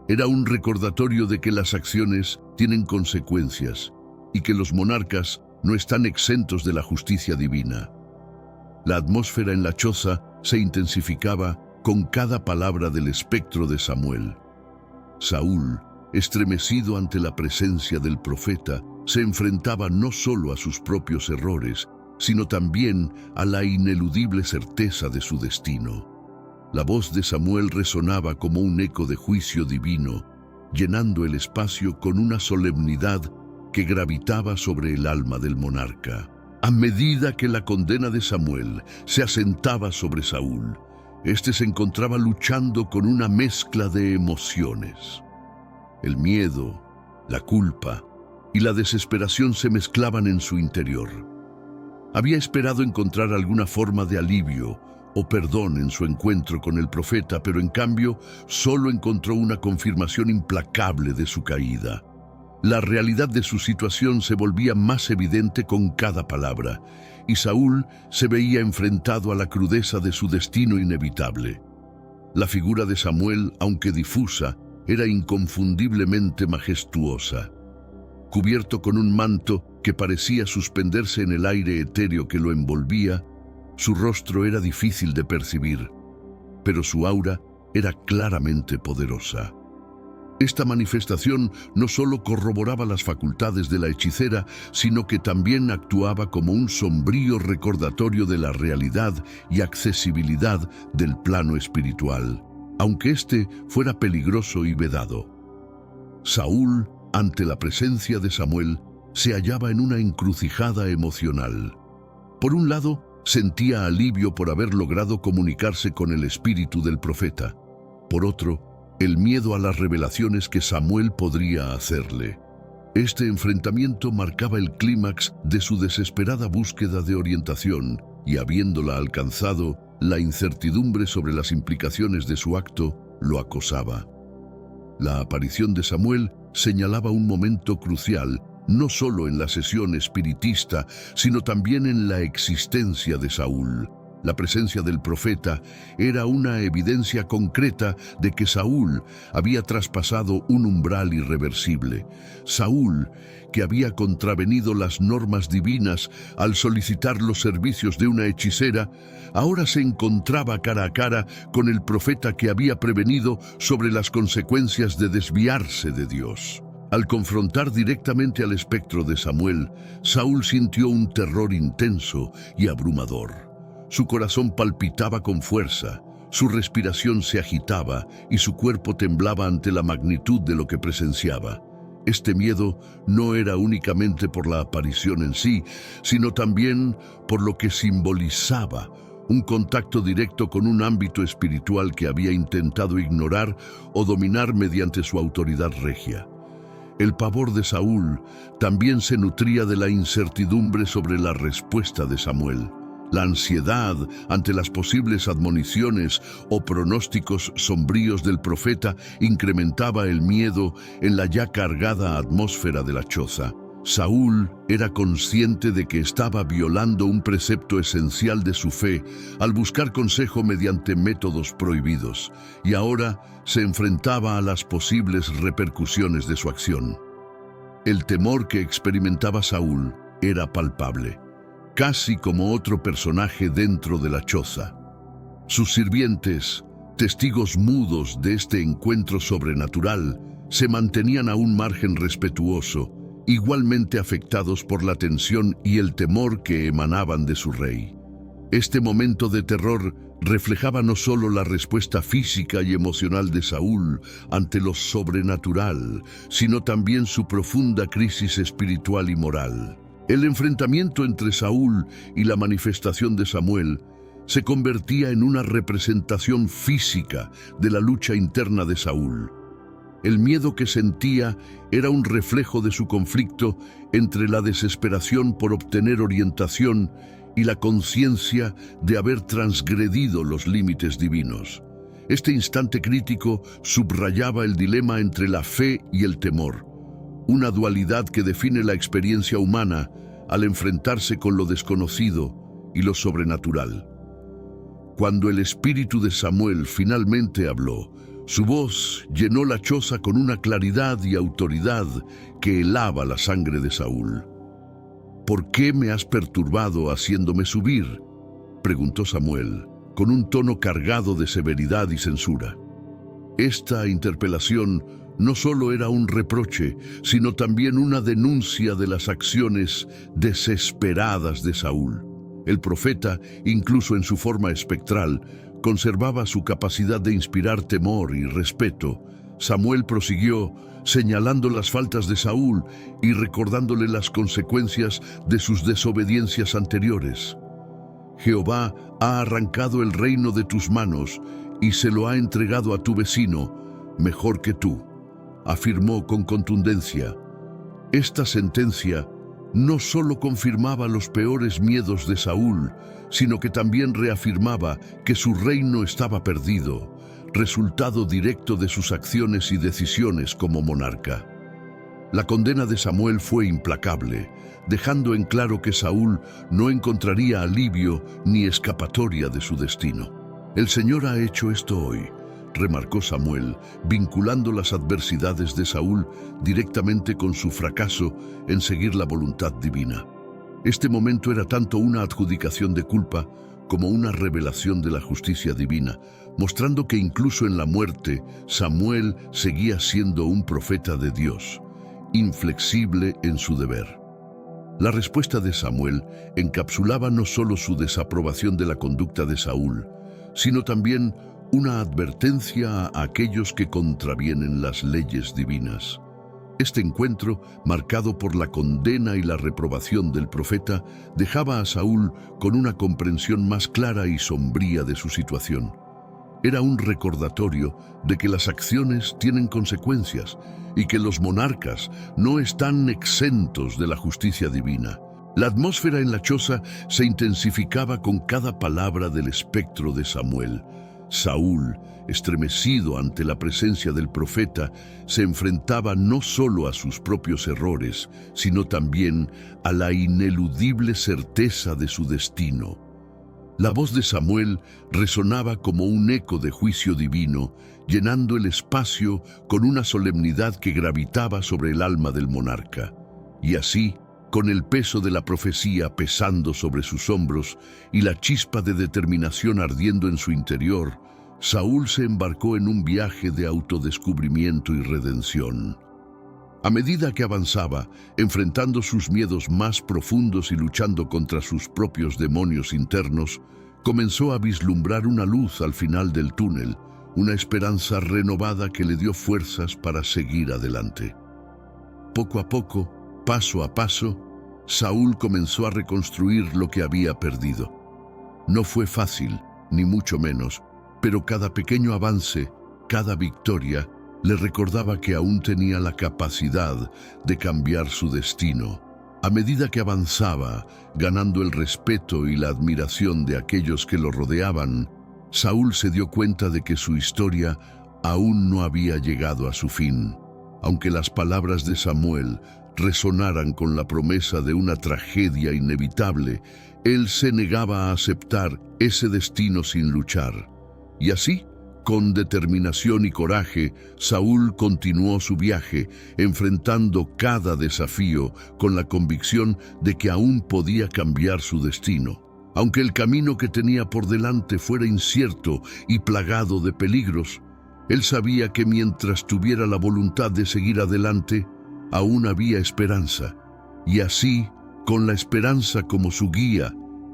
Era un recordatorio de que las acciones tienen consecuencias y que los monarcas no están exentos de la justicia divina. La atmósfera en la choza se intensificaba con cada palabra del espectro de Samuel. Saúl, estremecido ante la presencia del profeta, se enfrentaba no solo a sus propios errores, sino también a la ineludible certeza de su destino. La voz de Samuel resonaba como un eco de juicio divino, llenando el espacio con una solemnidad que gravitaba sobre el alma del monarca. A medida que la condena de Samuel se asentaba sobre Saúl, éste se encontraba luchando con una mezcla de emociones. El miedo, la culpa y la desesperación se mezclaban en su interior. Había esperado encontrar alguna forma de alivio o perdón en su encuentro con el profeta, pero en cambio solo encontró una confirmación implacable de su caída. La realidad de su situación se volvía más evidente con cada palabra, y Saúl se veía enfrentado a la crudeza de su destino inevitable. La figura de Samuel, aunque difusa, era inconfundiblemente majestuosa. Cubierto con un manto que parecía suspenderse en el aire etéreo que lo envolvía, su rostro era difícil de percibir, pero su aura era claramente poderosa. Esta manifestación no solo corroboraba las facultades de la hechicera, sino que también actuaba como un sombrío recordatorio de la realidad y accesibilidad del plano espiritual, aunque éste fuera peligroso y vedado. Saúl, ante la presencia de Samuel, se hallaba en una encrucijada emocional. Por un lado, sentía alivio por haber logrado comunicarse con el espíritu del profeta. Por otro, el miedo a las revelaciones que Samuel podría hacerle. Este enfrentamiento marcaba el clímax de su desesperada búsqueda de orientación, y habiéndola alcanzado, la incertidumbre sobre las implicaciones de su acto lo acosaba. La aparición de Samuel señalaba un momento crucial, no solo en la sesión espiritista, sino también en la existencia de Saúl. La presencia del profeta era una evidencia concreta de que Saúl había traspasado un umbral irreversible. Saúl, que había contravenido las normas divinas al solicitar los servicios de una hechicera, ahora se encontraba cara a cara con el profeta que había prevenido sobre las consecuencias de desviarse de Dios. Al confrontar directamente al espectro de Samuel, Saúl sintió un terror intenso y abrumador. Su corazón palpitaba con fuerza, su respiración se agitaba y su cuerpo temblaba ante la magnitud de lo que presenciaba. Este miedo no era únicamente por la aparición en sí, sino también por lo que simbolizaba, un contacto directo con un ámbito espiritual que había intentado ignorar o dominar mediante su autoridad regia. El pavor de Saúl también se nutría de la incertidumbre sobre la respuesta de Samuel. La ansiedad ante las posibles admoniciones o pronósticos sombríos del profeta incrementaba el miedo en la ya cargada atmósfera de la choza. Saúl era consciente de que estaba violando un precepto esencial de su fe al buscar consejo mediante métodos prohibidos, y ahora se enfrentaba a las posibles repercusiones de su acción. El temor que experimentaba Saúl era palpable, casi como otro personaje dentro de la choza. Sus sirvientes, testigos mudos de este encuentro sobrenatural, se mantenían a un margen respetuoso, igualmente afectados por la tensión y el temor que emanaban de su rey. Este momento de terror reflejaba no solo la respuesta física y emocional de Saúl ante lo sobrenatural, sino también su profunda crisis espiritual y moral. El enfrentamiento entre Saúl y la manifestación de Samuel se convertía en una representación física de la lucha interna de Saúl. El miedo que sentía era un reflejo de su conflicto entre la desesperación por obtener orientación y la conciencia de haber transgredido los límites divinos. Este instante crítico subrayaba el dilema entre la fe y el temor, una dualidad que define la experiencia humana al enfrentarse con lo desconocido y lo sobrenatural. Cuando el espíritu de Samuel finalmente habló, su voz llenó la choza con una claridad y autoridad que helaba la sangre de Saúl. «¿Por qué me has perturbado haciéndome subir?», preguntó Samuel, con un tono cargado de severidad y censura. Esta interpelación no solo era un reproche, sino también una denuncia de las acciones desesperadas de Saúl. El profeta, incluso en su forma espectral, conservaba su capacidad de inspirar temor y respeto. Samuel prosiguió, señalando las faltas de Saúl y recordándole las consecuencias de sus desobediencias anteriores. «Jehová ha arrancado el reino de tus manos y se lo ha entregado a tu vecino, mejor que tú», afirmó con contundencia. Esta sentencia no solo confirmaba los peores miedos de Saúl, sino que también reafirmaba que su reino estaba perdido, resultado directo de sus acciones y decisiones como monarca. La condena de Samuel fue implacable, dejando en claro que Saúl no encontraría alivio ni escapatoria de su destino. «El Señor ha hecho esto hoy», remarcó Samuel, vinculando las adversidades de Saúl directamente con su fracaso en seguir la voluntad divina. Este momento era tanto una adjudicación de culpa como una revelación de la justicia divina, mostrando que incluso en la muerte, Samuel seguía siendo un profeta de Dios, inflexible en su deber. La respuesta de Samuel encapsulaba no solo su desaprobación de la conducta de Saúl, sino también una advertencia a aquellos que contravienen las leyes divinas. Este encuentro, marcado por la condena y la reprobación del profeta, dejaba a Saúl con una comprensión más clara y sombría de su situación. Era un recordatorio de que las acciones tienen consecuencias y que los monarcas no están exentos de la justicia divina. La atmósfera en la choza se intensificaba con cada palabra del espectro de Samuel. Saúl, estremecido ante la presencia del profeta, se enfrentaba no solo a sus propios errores, sino también a la ineludible certeza de su destino. La voz de Samuel resonaba como un eco de juicio divino, llenando el espacio con una solemnidad que gravitaba sobre el alma del monarca. Y así, con el peso de la profecía pesando sobre sus hombros y la chispa de determinación ardiendo en su interior, Saúl se embarcó en un viaje de autodescubrimiento y redención. A medida que avanzaba, enfrentando sus miedos más profundos y luchando contra sus propios demonios internos, comenzó a vislumbrar una luz al final del túnel, una esperanza renovada que le dio fuerzas para seguir adelante. Poco a poco, paso a paso, Saúl comenzó a reconstruir lo que había perdido. No fue fácil, ni mucho menos, pero cada pequeño avance, cada victoria, le recordaba que aún tenía la capacidad de cambiar su destino. A medida que avanzaba, ganando el respeto y la admiración de aquellos que lo rodeaban, Saúl se dio cuenta de que su historia aún no había llegado a su fin. Aunque las palabras de Samuel resonaran con la promesa de una tragedia inevitable, él se negaba a aceptar ese destino sin luchar. Y así, con determinación y coraje, Saúl continuó su viaje, enfrentando cada desafío con la convicción de que aún podía cambiar su destino. Aunque el camino que tenía por delante fuera incierto y plagado de peligros, él sabía que mientras tuviera la voluntad de seguir adelante, aún había esperanza. Y así, con la esperanza como su guía,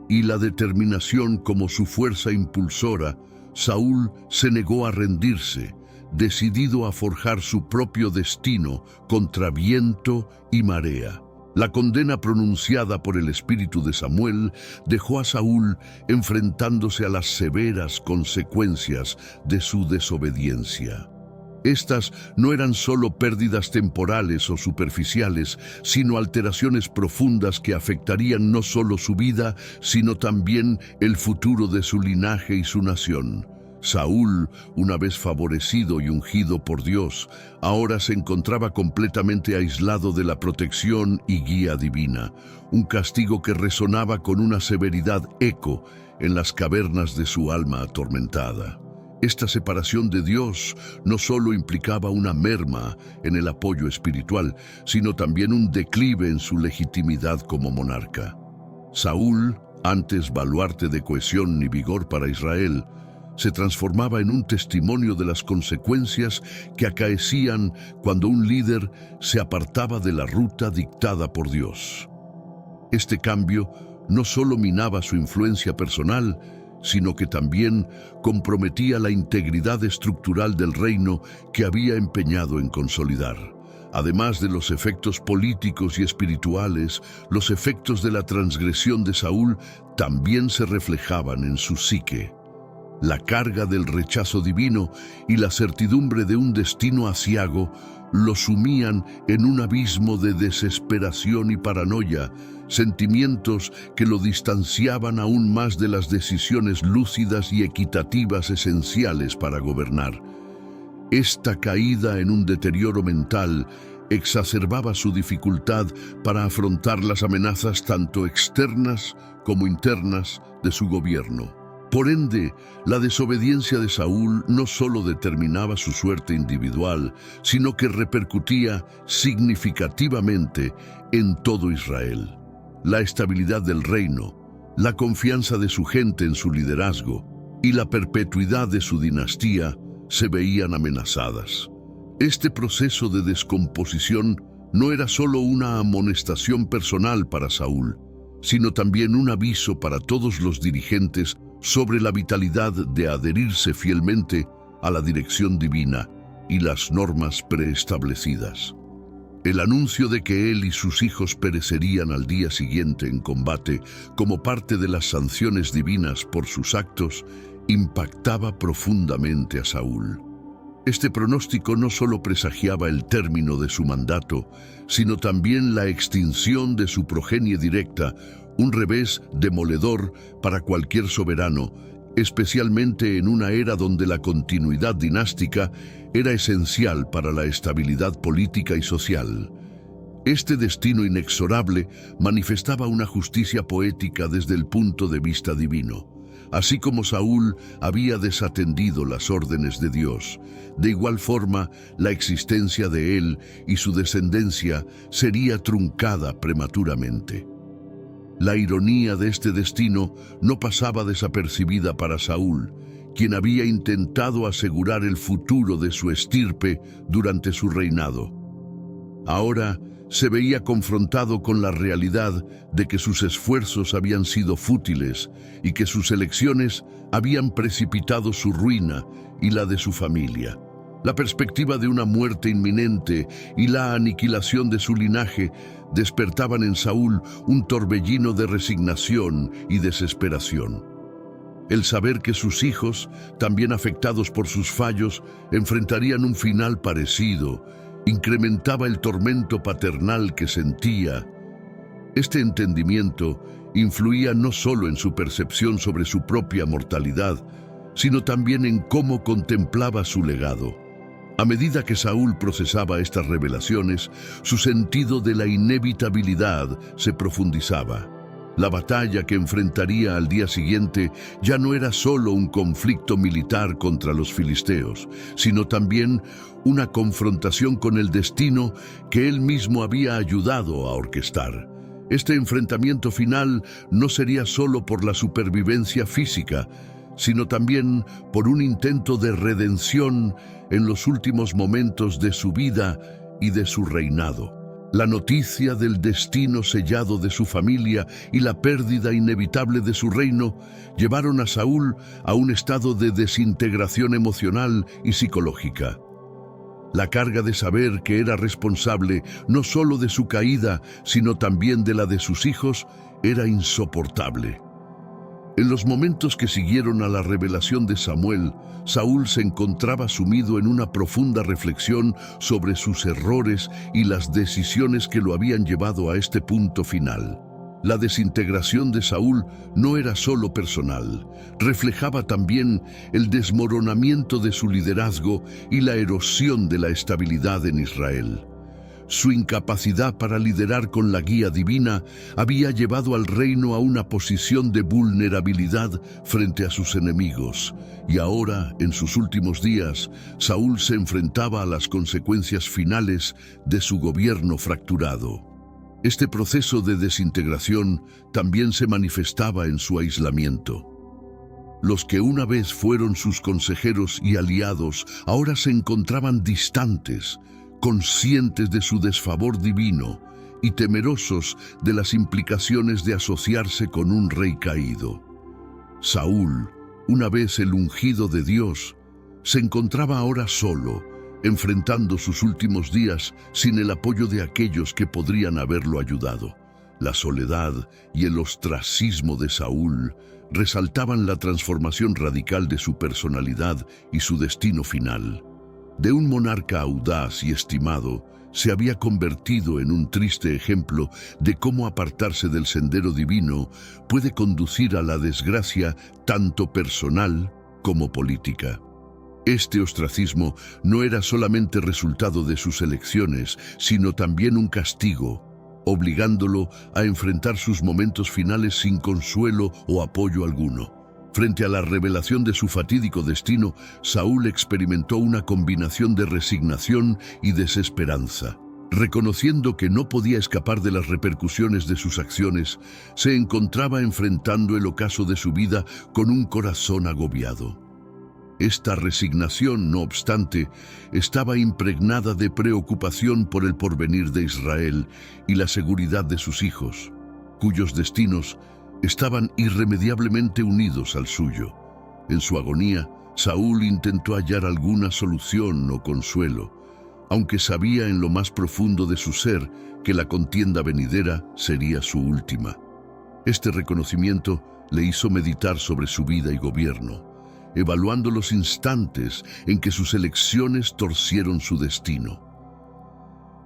y la determinación como su fuerza impulsora, Saúl se negó a rendirse, decidido a forjar su propio destino contra viento y marea. La condena pronunciada por el espíritu de Samuel dejó a Saúl enfrentándose a las severas consecuencias de su desobediencia. Estas no eran solo pérdidas temporales o superficiales, sino alteraciones profundas que afectarían no solo su vida, sino también el futuro de su linaje y su nación. Saúl, una vez favorecido y ungido por Dios, ahora se encontraba completamente aislado de la protección y guía divina, un castigo que resonaba con una severidad eco en las cavernas de su alma atormentada. Esta separación de Dios no solo implicaba una merma en el apoyo espiritual, sino también un declive en su legitimidad como monarca. Saúl, antes baluarte de cohesión y vigor para Israel, se transformaba en un testimonio de las consecuencias que acaecían cuando un líder se apartaba de la ruta dictada por Dios. Este cambio no solo minaba su influencia personal, sino que también comprometía la integridad estructural del reino que había empeñado en consolidar. Además de los efectos políticos y espirituales, los efectos de la transgresión de Saúl también se reflejaban en su psique. La carga del rechazo divino y la certidumbre de un destino aciago lo sumían en un abismo de desesperación y paranoia, sentimientos que lo distanciaban aún más de las decisiones lúcidas y equitativas esenciales para gobernar. Esta caída en un deterioro mental exacerbaba su dificultad para afrontar las amenazas tanto externas como internas de su gobierno. Por ende, la desobediencia de Saúl no solo determinaba su suerte individual, sino que repercutía significativamente en todo Israel. La estabilidad del reino, la confianza de su gente en su liderazgo y la perpetuidad de su dinastía se veían amenazadas. Este proceso de descomposición no era solo una amonestación personal para Saúl, sino también un aviso para todos los dirigentes sobre la vitalidad de adherirse fielmente a la dirección divina y las normas preestablecidas. El anuncio de que él y sus hijos perecerían al día siguiente en combate como parte de las sanciones divinas por sus actos impactaba profundamente a Saúl. Este pronóstico no solo presagiaba el término de su mandato, sino también la extinción de su progenie directa, un revés demoledor para cualquier soberano, especialmente en una era donde la continuidad dinástica era esencial para la estabilidad política y social. Este destino inexorable manifestaba una justicia poética desde el punto de vista divino. Así como Saúl había desatendido las órdenes de Dios, de igual forma la existencia de él y su descendencia sería truncada prematuramente. La ironía de este destino no pasaba desapercibida para Saúl, quien había intentado asegurar el futuro de su estirpe durante su reinado. Ahora se veía confrontado con la realidad de que sus esfuerzos habían sido fútiles y que sus elecciones habían precipitado su ruina y la de su familia. La perspectiva de una muerte inminente y la aniquilación de su linaje despertaban en Saúl un torbellino de resignación y desesperación. El saber que sus hijos, también afectados por sus fallos, enfrentarían un final parecido, incrementaba el tormento paternal que sentía. Este entendimiento influía no solo en su percepción sobre su propia mortalidad, sino también en cómo contemplaba su legado. A medida que Saúl procesaba estas revelaciones, su sentido de la inevitabilidad se profundizaba. La batalla que enfrentaría al día siguiente ya no era solo un conflicto militar contra los filisteos, sino también una confrontación con el destino que él mismo había ayudado a orquestar. Este enfrentamiento final no sería solo por la supervivencia física, sino también por un intento de redención en los últimos momentos de su vida y de su reinado. La noticia del destino sellado de su familia y la pérdida inevitable de su reino llevaron a Saúl a un estado de desintegración emocional y psicológica. La carga de saber que era responsable no solo de su caída, sino también de la de sus hijos, era insoportable. En los momentos que siguieron a la revelación de Samuel, Saúl se encontraba sumido en una profunda reflexión sobre sus errores y las decisiones que lo habían llevado a este punto final. La desintegración de Saúl no era solo personal, reflejaba también el desmoronamiento de su liderazgo y la erosión de la estabilidad en Israel. Su incapacidad para liderar con la guía divina había llevado al reino a una posición de vulnerabilidad frente a sus enemigos, y ahora, en sus últimos días, Saúl se enfrentaba a las consecuencias finales de su gobierno fracturado. Este proceso de desintegración también se manifestaba en su aislamiento. Los que una vez fueron sus consejeros y aliados ahora se encontraban distantes, conscientes de su desfavor divino y temerosos de las implicaciones de asociarse con un rey caído. Saúl, una vez el ungido de Dios, se encontraba ahora solo, enfrentando sus últimos días sin el apoyo de aquellos que podrían haberlo ayudado. La soledad y el ostracismo de Saúl resaltaban la transformación radical de su personalidad y su destino final. De un monarca audaz y estimado, se había convertido en un triste ejemplo de cómo apartarse del sendero divino puede conducir a la desgracia tanto personal como política. Este ostracismo no era solamente resultado de sus elecciones, sino también un castigo, obligándolo a enfrentar sus momentos finales sin consuelo o apoyo alguno. Frente a la revelación de su fatídico destino, Saúl experimentó una combinación de resignación y desesperanza. Reconociendo que no podía escapar de las repercusiones de sus acciones, se encontraba enfrentando el ocaso de su vida con un corazón agobiado. Esta resignación, no obstante, estaba impregnada de preocupación por el porvenir de Israel y la seguridad de sus hijos, cuyos destinos estaban irremediablemente unidos al suyo. En su agonía, Saúl intentó hallar alguna solución o consuelo, aunque sabía en lo más profundo de su ser que la contienda venidera sería su última. Este reconocimiento le hizo meditar sobre su vida y gobierno, evaluando los instantes en que sus elecciones torcieron su destino.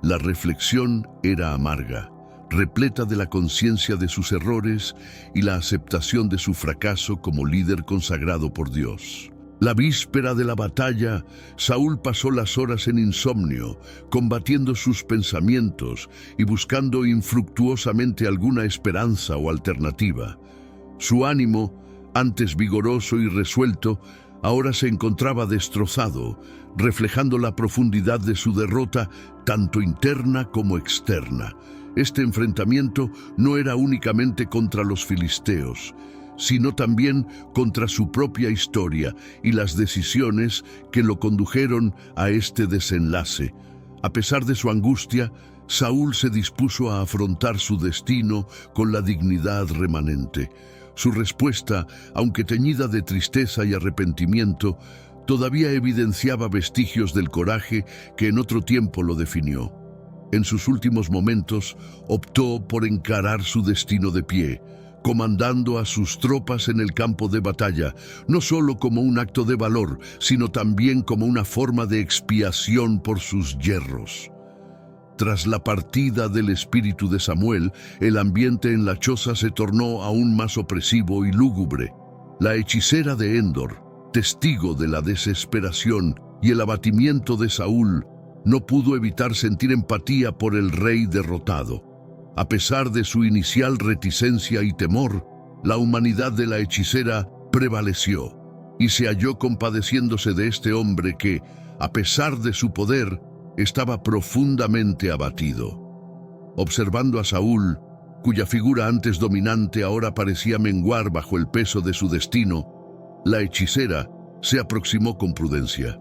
La reflexión era amarga, repleta de la conciencia de sus errores y la aceptación de su fracaso como líder consagrado por Dios. La víspera de la batalla, Saúl pasó las horas en insomnio, combatiendo sus pensamientos y buscando infructuosamente alguna esperanza o alternativa. Su ánimo, antes vigoroso y resuelto, ahora se encontraba destrozado, reflejando la profundidad de su derrota, tanto interna como externa. Este enfrentamiento no era únicamente contra los filisteos, sino también contra su propia historia y las decisiones que lo condujeron a este desenlace. A pesar de su angustia, Saúl se dispuso a afrontar su destino con la dignidad remanente. Su respuesta, aunque teñida de tristeza y arrepentimiento, todavía evidenciaba vestigios del coraje que en otro tiempo lo definió. En sus últimos momentos, optó por encarar su destino de pie, comandando a sus tropas en el campo de batalla, no solo como un acto de valor, sino también como una forma de expiación por sus yerros. Tras la partida del espíritu de Samuel, el ambiente en la choza se tornó aún más opresivo y lúgubre. La hechicera de Endor, testigo de la desesperación y el abatimiento de Saúl, no pudo evitar sentir empatía por el rey derrotado. A pesar de su inicial reticencia y temor, la humanidad de la hechicera prevaleció y se halló compadeciéndose de este hombre que, a pesar de su poder, estaba profundamente abatido. Observando a Saúl, cuya figura antes dominante ahora parecía menguar bajo el peso de su destino, la hechicera se aproximó con prudencia.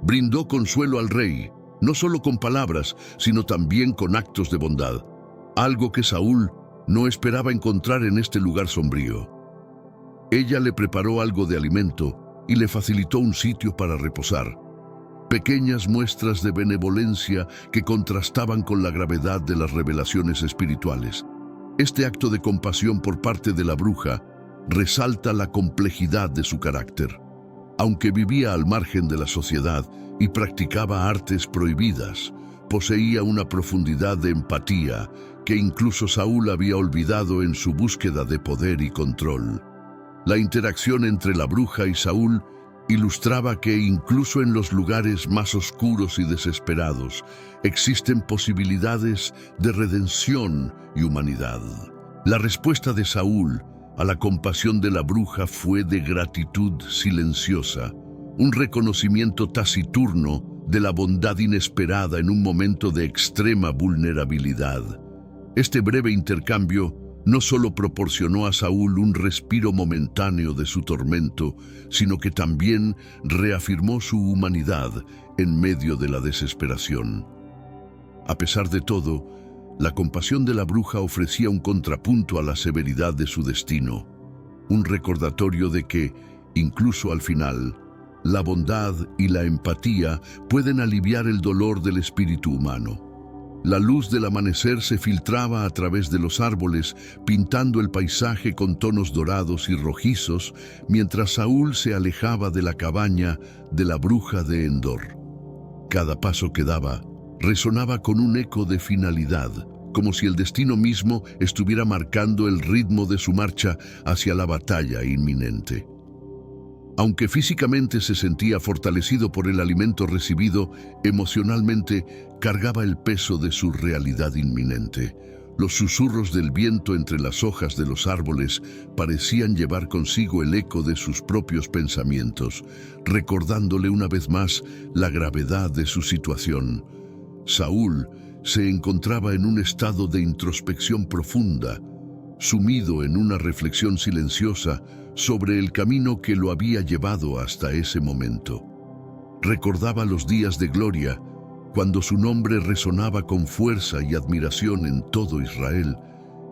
Brindó consuelo al rey, no solo con palabras, sino también con actos de bondad, algo que Saúl no esperaba encontrar en este lugar sombrío. Ella le preparó algo de alimento y le facilitó un sitio para reposar. Pequeñas muestras de benevolencia que contrastaban con la gravedad de las revelaciones espirituales. Este acto de compasión por parte de la bruja resalta la complejidad de su carácter. Aunque vivía al margen de la sociedad y practicaba artes prohibidas, poseía una profundidad de empatía que incluso Saúl había olvidado en su búsqueda de poder y control. La interacción entre la bruja y Saúl ilustraba que incluso en los lugares más oscuros y desesperados existen posibilidades de redención y humanidad. La respuesta de Saúl a la compasión de la bruja fue de gratitud silenciosa, un reconocimiento taciturno de la bondad inesperada en un momento de extrema vulnerabilidad. Este breve intercambio no solo proporcionó a Saúl un respiro momentáneo de su tormento, sino que también reafirmó su humanidad en medio de la desesperación. A pesar de todo, la compasión de la bruja ofrecía un contrapunto a la severidad de su destino, un recordatorio de que, incluso al final, la bondad y la empatía pueden aliviar el dolor del espíritu humano. La luz del amanecer se filtraba a través de los árboles, pintando el paisaje con tonos dorados y rojizos, mientras Saúl se alejaba de la cabaña de la bruja de Endor. Cada paso que daba resonaba con un eco de finalidad, como si el destino mismo estuviera marcando el ritmo de su marcha hacia la batalla inminente. Aunque físicamente se sentía fortalecido por el alimento recibido, emocionalmente cargaba el peso de su realidad inminente. Los susurros del viento entre las hojas de los árboles parecían llevar consigo el eco de sus propios pensamientos, recordándole una vez más la gravedad de su situación. Saúl se encontraba en un estado de introspección profunda, sumido en una reflexión silenciosa sobre el camino que lo había llevado hasta ese momento. Recordaba los días de gloria, cuando su nombre resonaba con fuerza y admiración en todo Israel,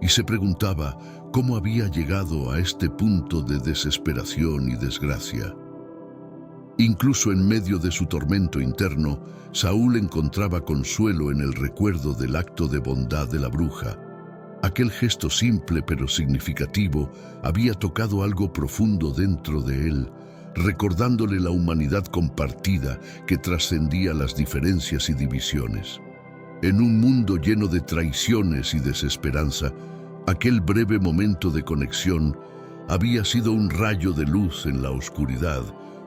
y se preguntaba cómo había llegado a este punto de desesperación y desgracia. Incluso en medio de su tormento interno, Saúl encontraba consuelo en el recuerdo del acto de bondad de la bruja. Aquel gesto simple pero significativo había tocado algo profundo dentro de él, recordándole la humanidad compartida que trascendía las diferencias y divisiones. En un mundo lleno de traiciones y desesperanza, aquel breve momento de conexión había sido un rayo de luz en la oscuridad,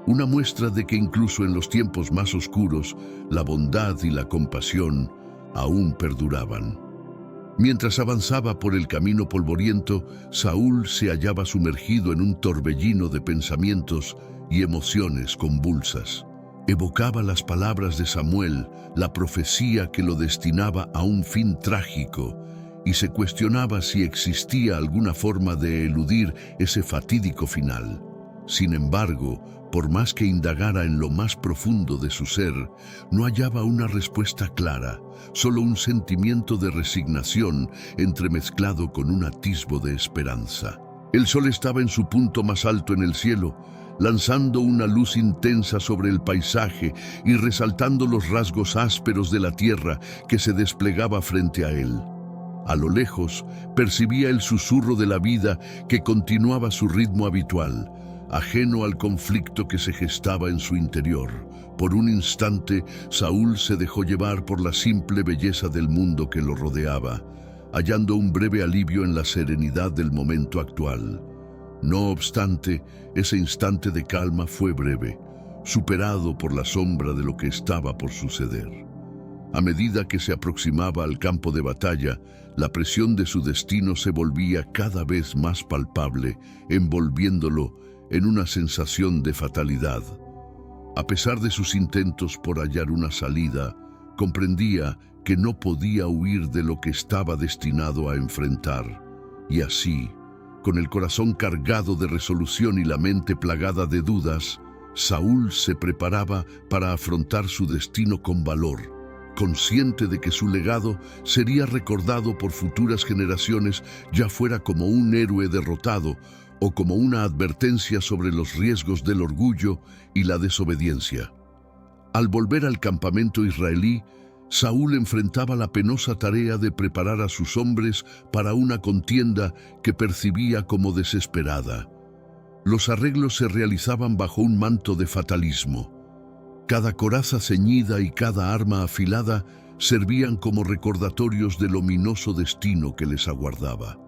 una muestra de que incluso en los tiempos más oscuros, la bondad y la compasión aún perduraban. Mientras avanzaba por el camino polvoriento, Saúl se hallaba sumergido en un torbellino de pensamientos y emociones convulsas. Evocaba las palabras de Samuel, la profecía que lo destinaba a un fin trágico, y se cuestionaba si existía alguna forma de eludir ese fatídico final. Sin embargo, por más que indagara en lo más profundo de su ser, no hallaba una respuesta clara, solo un sentimiento de resignación entremezclado con un atisbo de esperanza. El sol estaba en su punto más alto en el cielo, lanzando una luz intensa sobre el paisaje y resaltando los rasgos ásperos de la tierra que se desplegaba frente a él. A lo lejos, percibía el susurro de la vida que continuaba su ritmo habitual, ajeno al conflicto que se gestaba en su interior. Por un instante, Saúl se dejó llevar por la simple belleza del mundo que lo rodeaba, hallando un breve alivio en la serenidad del momento actual. No obstante, ese instante de calma fue breve, superado por la sombra de lo que estaba por suceder. A medida que se aproximaba al campo de batalla, la presión de su destino se volvía cada vez más palpable, envolviéndolo en una sensación de fatalidad. A pesar de sus intentos por hallar una salida, comprendía que no podía huir de lo que estaba destinado a enfrentar. Y así, con el corazón cargado de resolución y la mente plagada de dudas, Saúl se preparaba para afrontar su destino con valor, consciente de que su legado sería recordado por futuras generaciones, ya fuera como un héroe derrotado o como una advertencia sobre los riesgos del orgullo y la desobediencia. Al volver al campamento israelí, Saúl enfrentaba la penosa tarea de preparar a sus hombres para una contienda que percibía como desesperada. Los arreglos se realizaban bajo un manto de fatalismo. Cada coraza ceñida y cada arma afilada servían como recordatorios del ominoso destino que les aguardaba.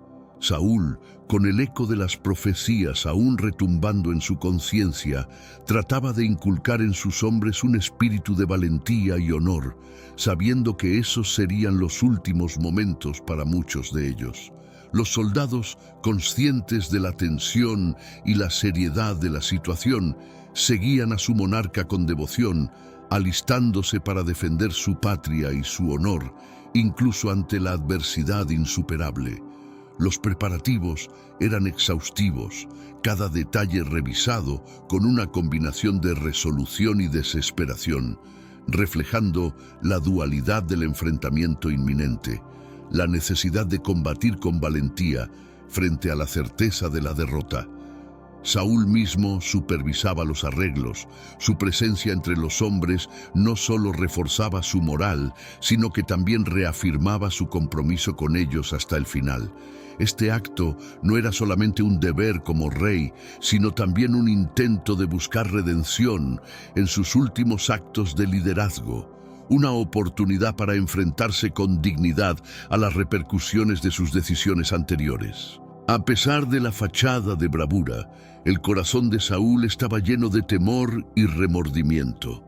Saúl, con el eco de las profecías aún retumbando en su conciencia, trataba de inculcar en sus hombres un espíritu de valentía y honor, sabiendo que esos serían los últimos momentos para muchos de ellos. Los soldados, conscientes de la tensión y la seriedad de la situación, seguían a su monarca con devoción, alistándose para defender su patria y su honor, incluso ante la adversidad insuperable. Los preparativos eran exhaustivos, cada detalle revisado con una combinación de resolución y desesperación, reflejando la dualidad del enfrentamiento inminente, la necesidad de combatir con valentía frente a la certeza de la derrota. Saúl mismo supervisaba los arreglos. Su presencia entre los hombres no solo reforzaba su moral, sino que también reafirmaba su compromiso con ellos hasta el final. Este acto no era solamente un deber como rey, sino también un intento de buscar redención en sus últimos actos de liderazgo, una oportunidad para enfrentarse con dignidad a las repercusiones de sus decisiones anteriores. A pesar de la fachada de bravura, el corazón de Saúl estaba lleno de temor y remordimiento.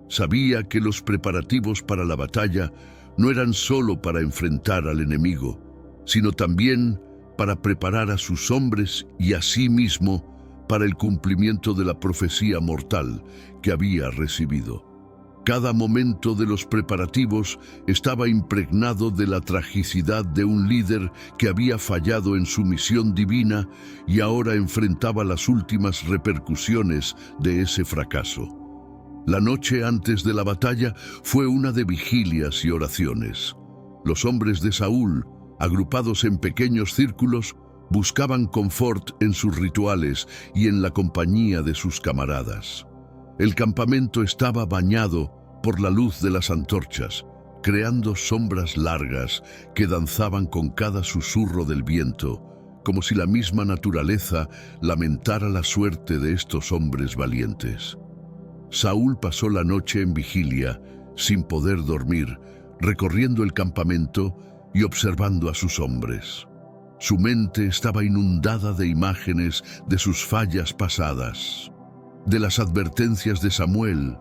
Sabía que los preparativos para la batalla no eran solo para enfrentar al enemigo, sino también para preparar a sus hombres y a sí mismo para el cumplimiento de la profecía mortal que había recibido. Cada momento de los preparativos estaba impregnado de la tragicidad de un líder que había fallado en su misión divina y ahora enfrentaba las últimas repercusiones de ese fracaso. La noche antes de la batalla fue una de vigilias y oraciones. Los hombres de Saúl, agrupados en pequeños círculos, buscaban confort en sus rituales y en la compañía de sus camaradas. El campamento estaba bañado por la luz de las antorchas, creando sombras largas que danzaban con cada susurro del viento, como si la misma naturaleza lamentara la suerte de estos hombres valientes. Saúl pasó la noche en vigilia, sin poder dormir, recorriendo el campamento y observando a sus hombres. Su mente estaba inundada de imágenes de sus fallas pasadas, de las advertencias de Samuel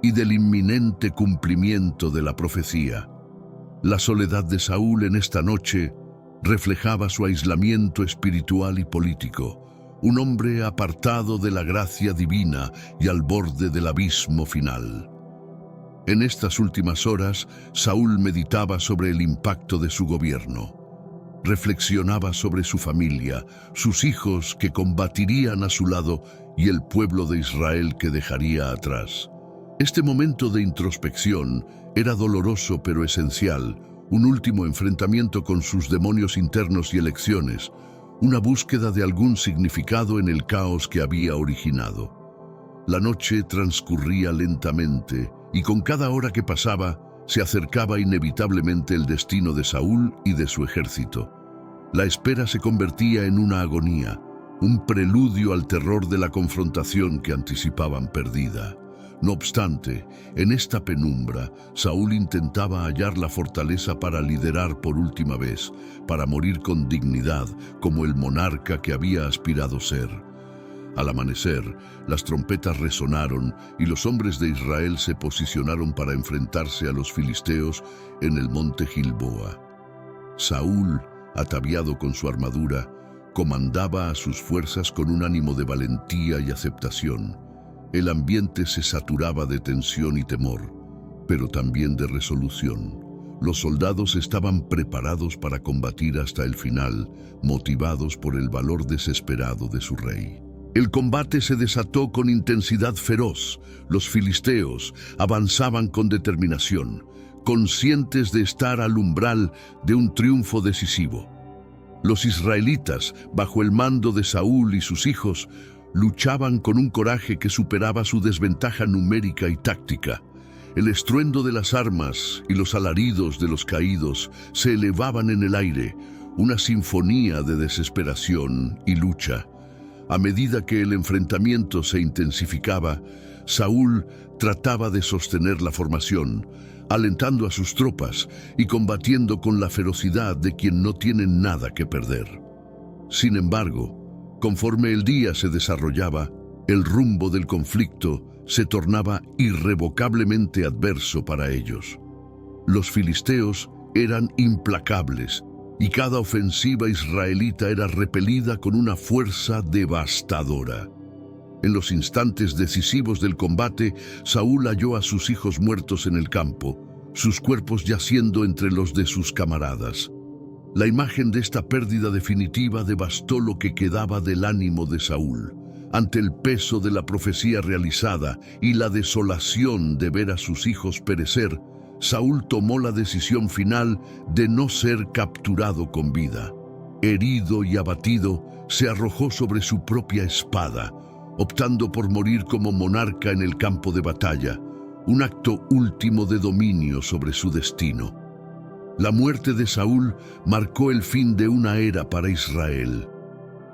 y del inminente cumplimiento de la profecía. La soledad de Saúl en esta noche reflejaba su aislamiento espiritual y político, un hombre apartado de la gracia divina y al borde del abismo final. En estas últimas horas, Saúl meditaba sobre el impacto de su gobierno. Reflexionaba sobre su familia, sus hijos que combatirían a su lado y el pueblo de Israel que dejaría atrás. Este momento de introspección era doloroso pero esencial, un último enfrentamiento con sus demonios internos y elecciones, una búsqueda de algún significado en el caos que había originado. La noche transcurría lentamente y con cada hora que pasaba se acercaba inevitablemente el destino de Saúl y de su ejército. La espera se convertía en una agonía, un preludio al terror de la confrontación que anticipaban perdida. No obstante, en esta penumbra, Saúl intentaba hallar la fortaleza para liderar por última vez, para morir con dignidad, como el monarca que había aspirado ser. Al amanecer, las trompetas resonaron y los hombres de Israel se posicionaron para enfrentarse a los filisteos en el monte Gilboa. Saúl, ataviado con su armadura, comandaba a sus fuerzas con un ánimo de valentía y aceptación. El ambiente se saturaba de tensión y temor, pero también de resolución. Los soldados estaban preparados para combatir hasta el final, motivados por el valor desesperado de su rey. El combate se desató con intensidad feroz. Los filisteos avanzaban con determinación, conscientes de estar al umbral de un triunfo decisivo. Los israelitas, bajo el mando de Saúl y sus hijos, luchaban con un coraje que superaba su desventaja numérica y táctica. El estruendo de las armas y los alaridos de los caídos se elevaban en el aire, una sinfonía de desesperación y lucha. A medida que el enfrentamiento se intensificaba, Saúl trataba de sostener la formación, alentando a sus tropas y combatiendo con la ferocidad de quien no tiene nada que perder. Sin embargo, conforme el día se desarrollaba, el rumbo del conflicto se tornaba irrevocablemente adverso para ellos. Los filisteos eran implacables y cada ofensiva israelita era repelida con una fuerza devastadora. En los instantes decisivos del combate, Saúl halló a sus hijos muertos en el campo, sus cuerpos yaciendo entre los de sus camaradas. La imagen de esta pérdida definitiva devastó lo que quedaba del ánimo de Saúl. Ante el peso de la profecía realizada y la desolación de ver a sus hijos perecer, Saúl tomó la decisión final de no ser capturado con vida. Herido y abatido, se arrojó sobre su propia espada, optando por morir como monarca en el campo de batalla, un acto último de dominio sobre su destino. La muerte de Saúl marcó el fin de una era para Israel.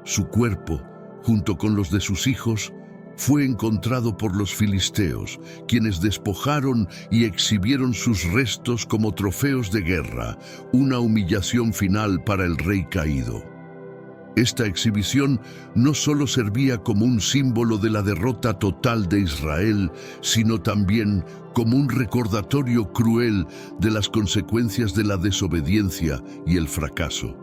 Su cuerpo, junto con los de sus hijos, fue encontrado por los filisteos, quienes despojaron y exhibieron sus restos como trofeos de guerra, una humillación final para el rey caído. Esta exhibición no solo servía como un símbolo de la derrota total de Israel, sino también como un recordatorio cruel de las consecuencias de la desobediencia y el fracaso.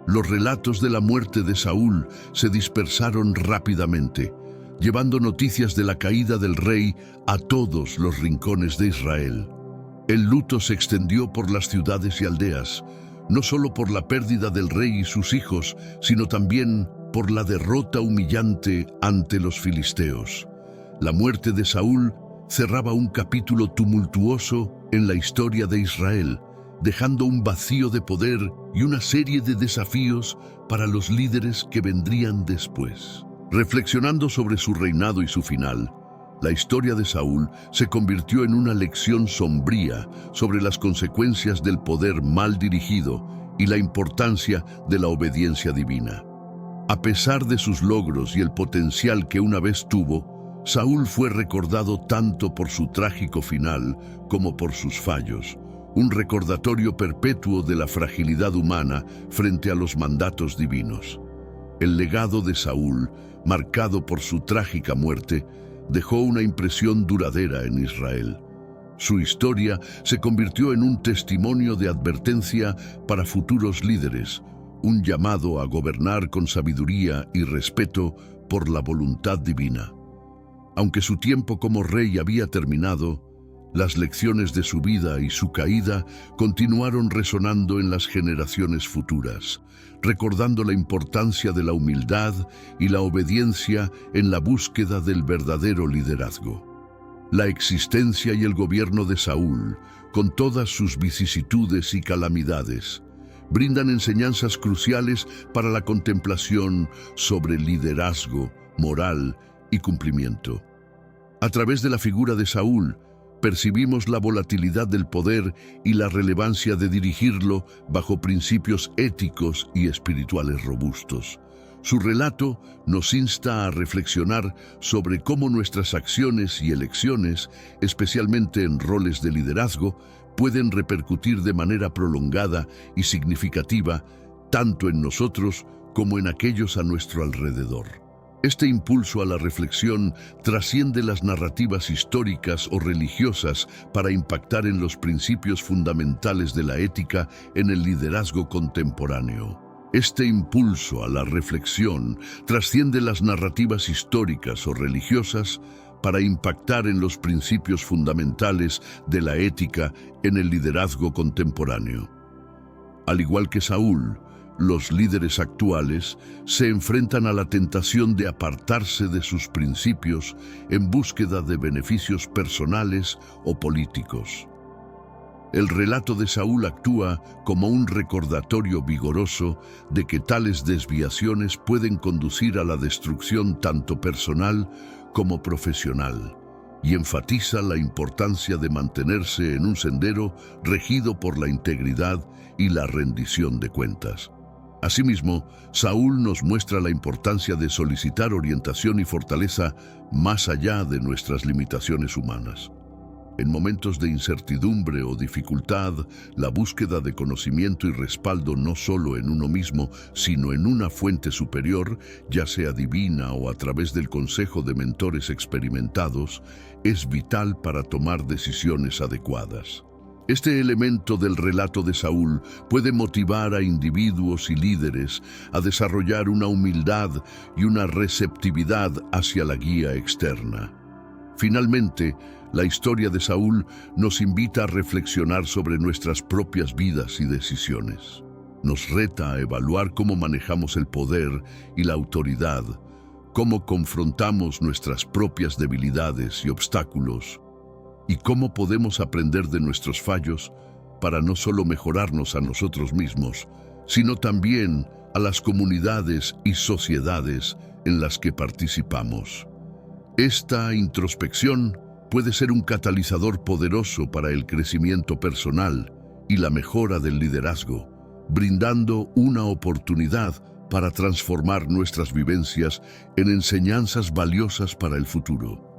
Los relatos de la muerte de Saúl se dispersaron rápidamente, llevando noticias de la caída del rey a todos los rincones de Israel. El luto se extendió por las ciudades y aldeas, no solo por la pérdida del rey y sus hijos, sino también por la derrota humillante ante los filisteos. La muerte de Saúl cerraba un capítulo tumultuoso en la historia de Israel, dejando un vacío de poder y una serie de desafíos para los líderes que vendrían después. Reflexionando sobre su reinado y su final, la historia de Saúl se convirtió en una lección sombría sobre las consecuencias del poder mal dirigido y la importancia de la obediencia divina. A pesar de sus logros y el potencial que una vez tuvo, Saúl fue recordado tanto por su trágico final como por sus fallos, un recordatorio perpetuo de la fragilidad humana frente a los mandatos divinos. El legado de Saúl, marcado por su trágica muerte, dejó una impresión duradera en Israel. Su historia se convirtió en un testimonio de advertencia para futuros líderes, un llamado a gobernar con sabiduría y respeto por la voluntad divina. Aunque su tiempo como rey había terminado, las lecciones de su vida y su caída continuaron resonando en las generaciones futuras, recordando la importancia de la humildad y la obediencia en la búsqueda del verdadero liderazgo. La existencia y el gobierno de Saúl, con todas sus vicisitudes y calamidades, brindan enseñanzas cruciales para la contemplación sobre liderazgo, moral y cumplimiento. A través de la figura de Saúl, percibimos la volatilidad del poder y la relevancia de dirigirlo bajo principios éticos y espirituales robustos. Su relato nos insta a reflexionar sobre cómo nuestras acciones y elecciones, especialmente en roles de liderazgo, pueden repercutir de manera prolongada y significativa tanto en nosotros como en aquellos a nuestro alrededor. Este impulso a la reflexión trasciende las narrativas históricas o religiosas para impactar en los principios fundamentales de la ética en el liderazgo contemporáneo. Este impulso a la reflexión trasciende las narrativas históricas o religiosas para impactar en los principios fundamentales de la ética en el liderazgo contemporáneo. Al igual que Saúl, los líderes actuales se enfrentan a la tentación de apartarse de sus principios en búsqueda de beneficios personales o políticos. El relato de Saúl actúa como un recordatorio vigoroso de que tales desviaciones pueden conducir a la destrucción tanto personal como profesional, y enfatiza la importancia de mantenerse en un sendero regido por la integridad y la rendición de cuentas. Asimismo, Saúl nos muestra la importancia de solicitar orientación y fortaleza más allá de nuestras limitaciones humanas. En momentos de incertidumbre o dificultad, la búsqueda de conocimiento y respaldo no solo en uno mismo, sino en una fuente superior, ya sea divina o a través del consejo de mentores experimentados, es vital para tomar decisiones adecuadas. Este elemento del relato de Saúl puede motivar a individuos y líderes a desarrollar una humildad y una receptividad hacia la guía externa. Finalmente, la historia de Saúl nos invita a reflexionar sobre nuestras propias vidas y decisiones. Nos reta a evaluar cómo manejamos el poder y la autoridad, cómo confrontamos nuestras propias debilidades y obstáculos, y cómo podemos aprender de nuestros fallos para no solo mejorarnos a nosotros mismos, sino también a las comunidades y sociedades en las que participamos. Esta introspección puede ser un catalizador poderoso para el crecimiento personal y la mejora del liderazgo, brindando una oportunidad para transformar nuestras vivencias en enseñanzas valiosas para el futuro.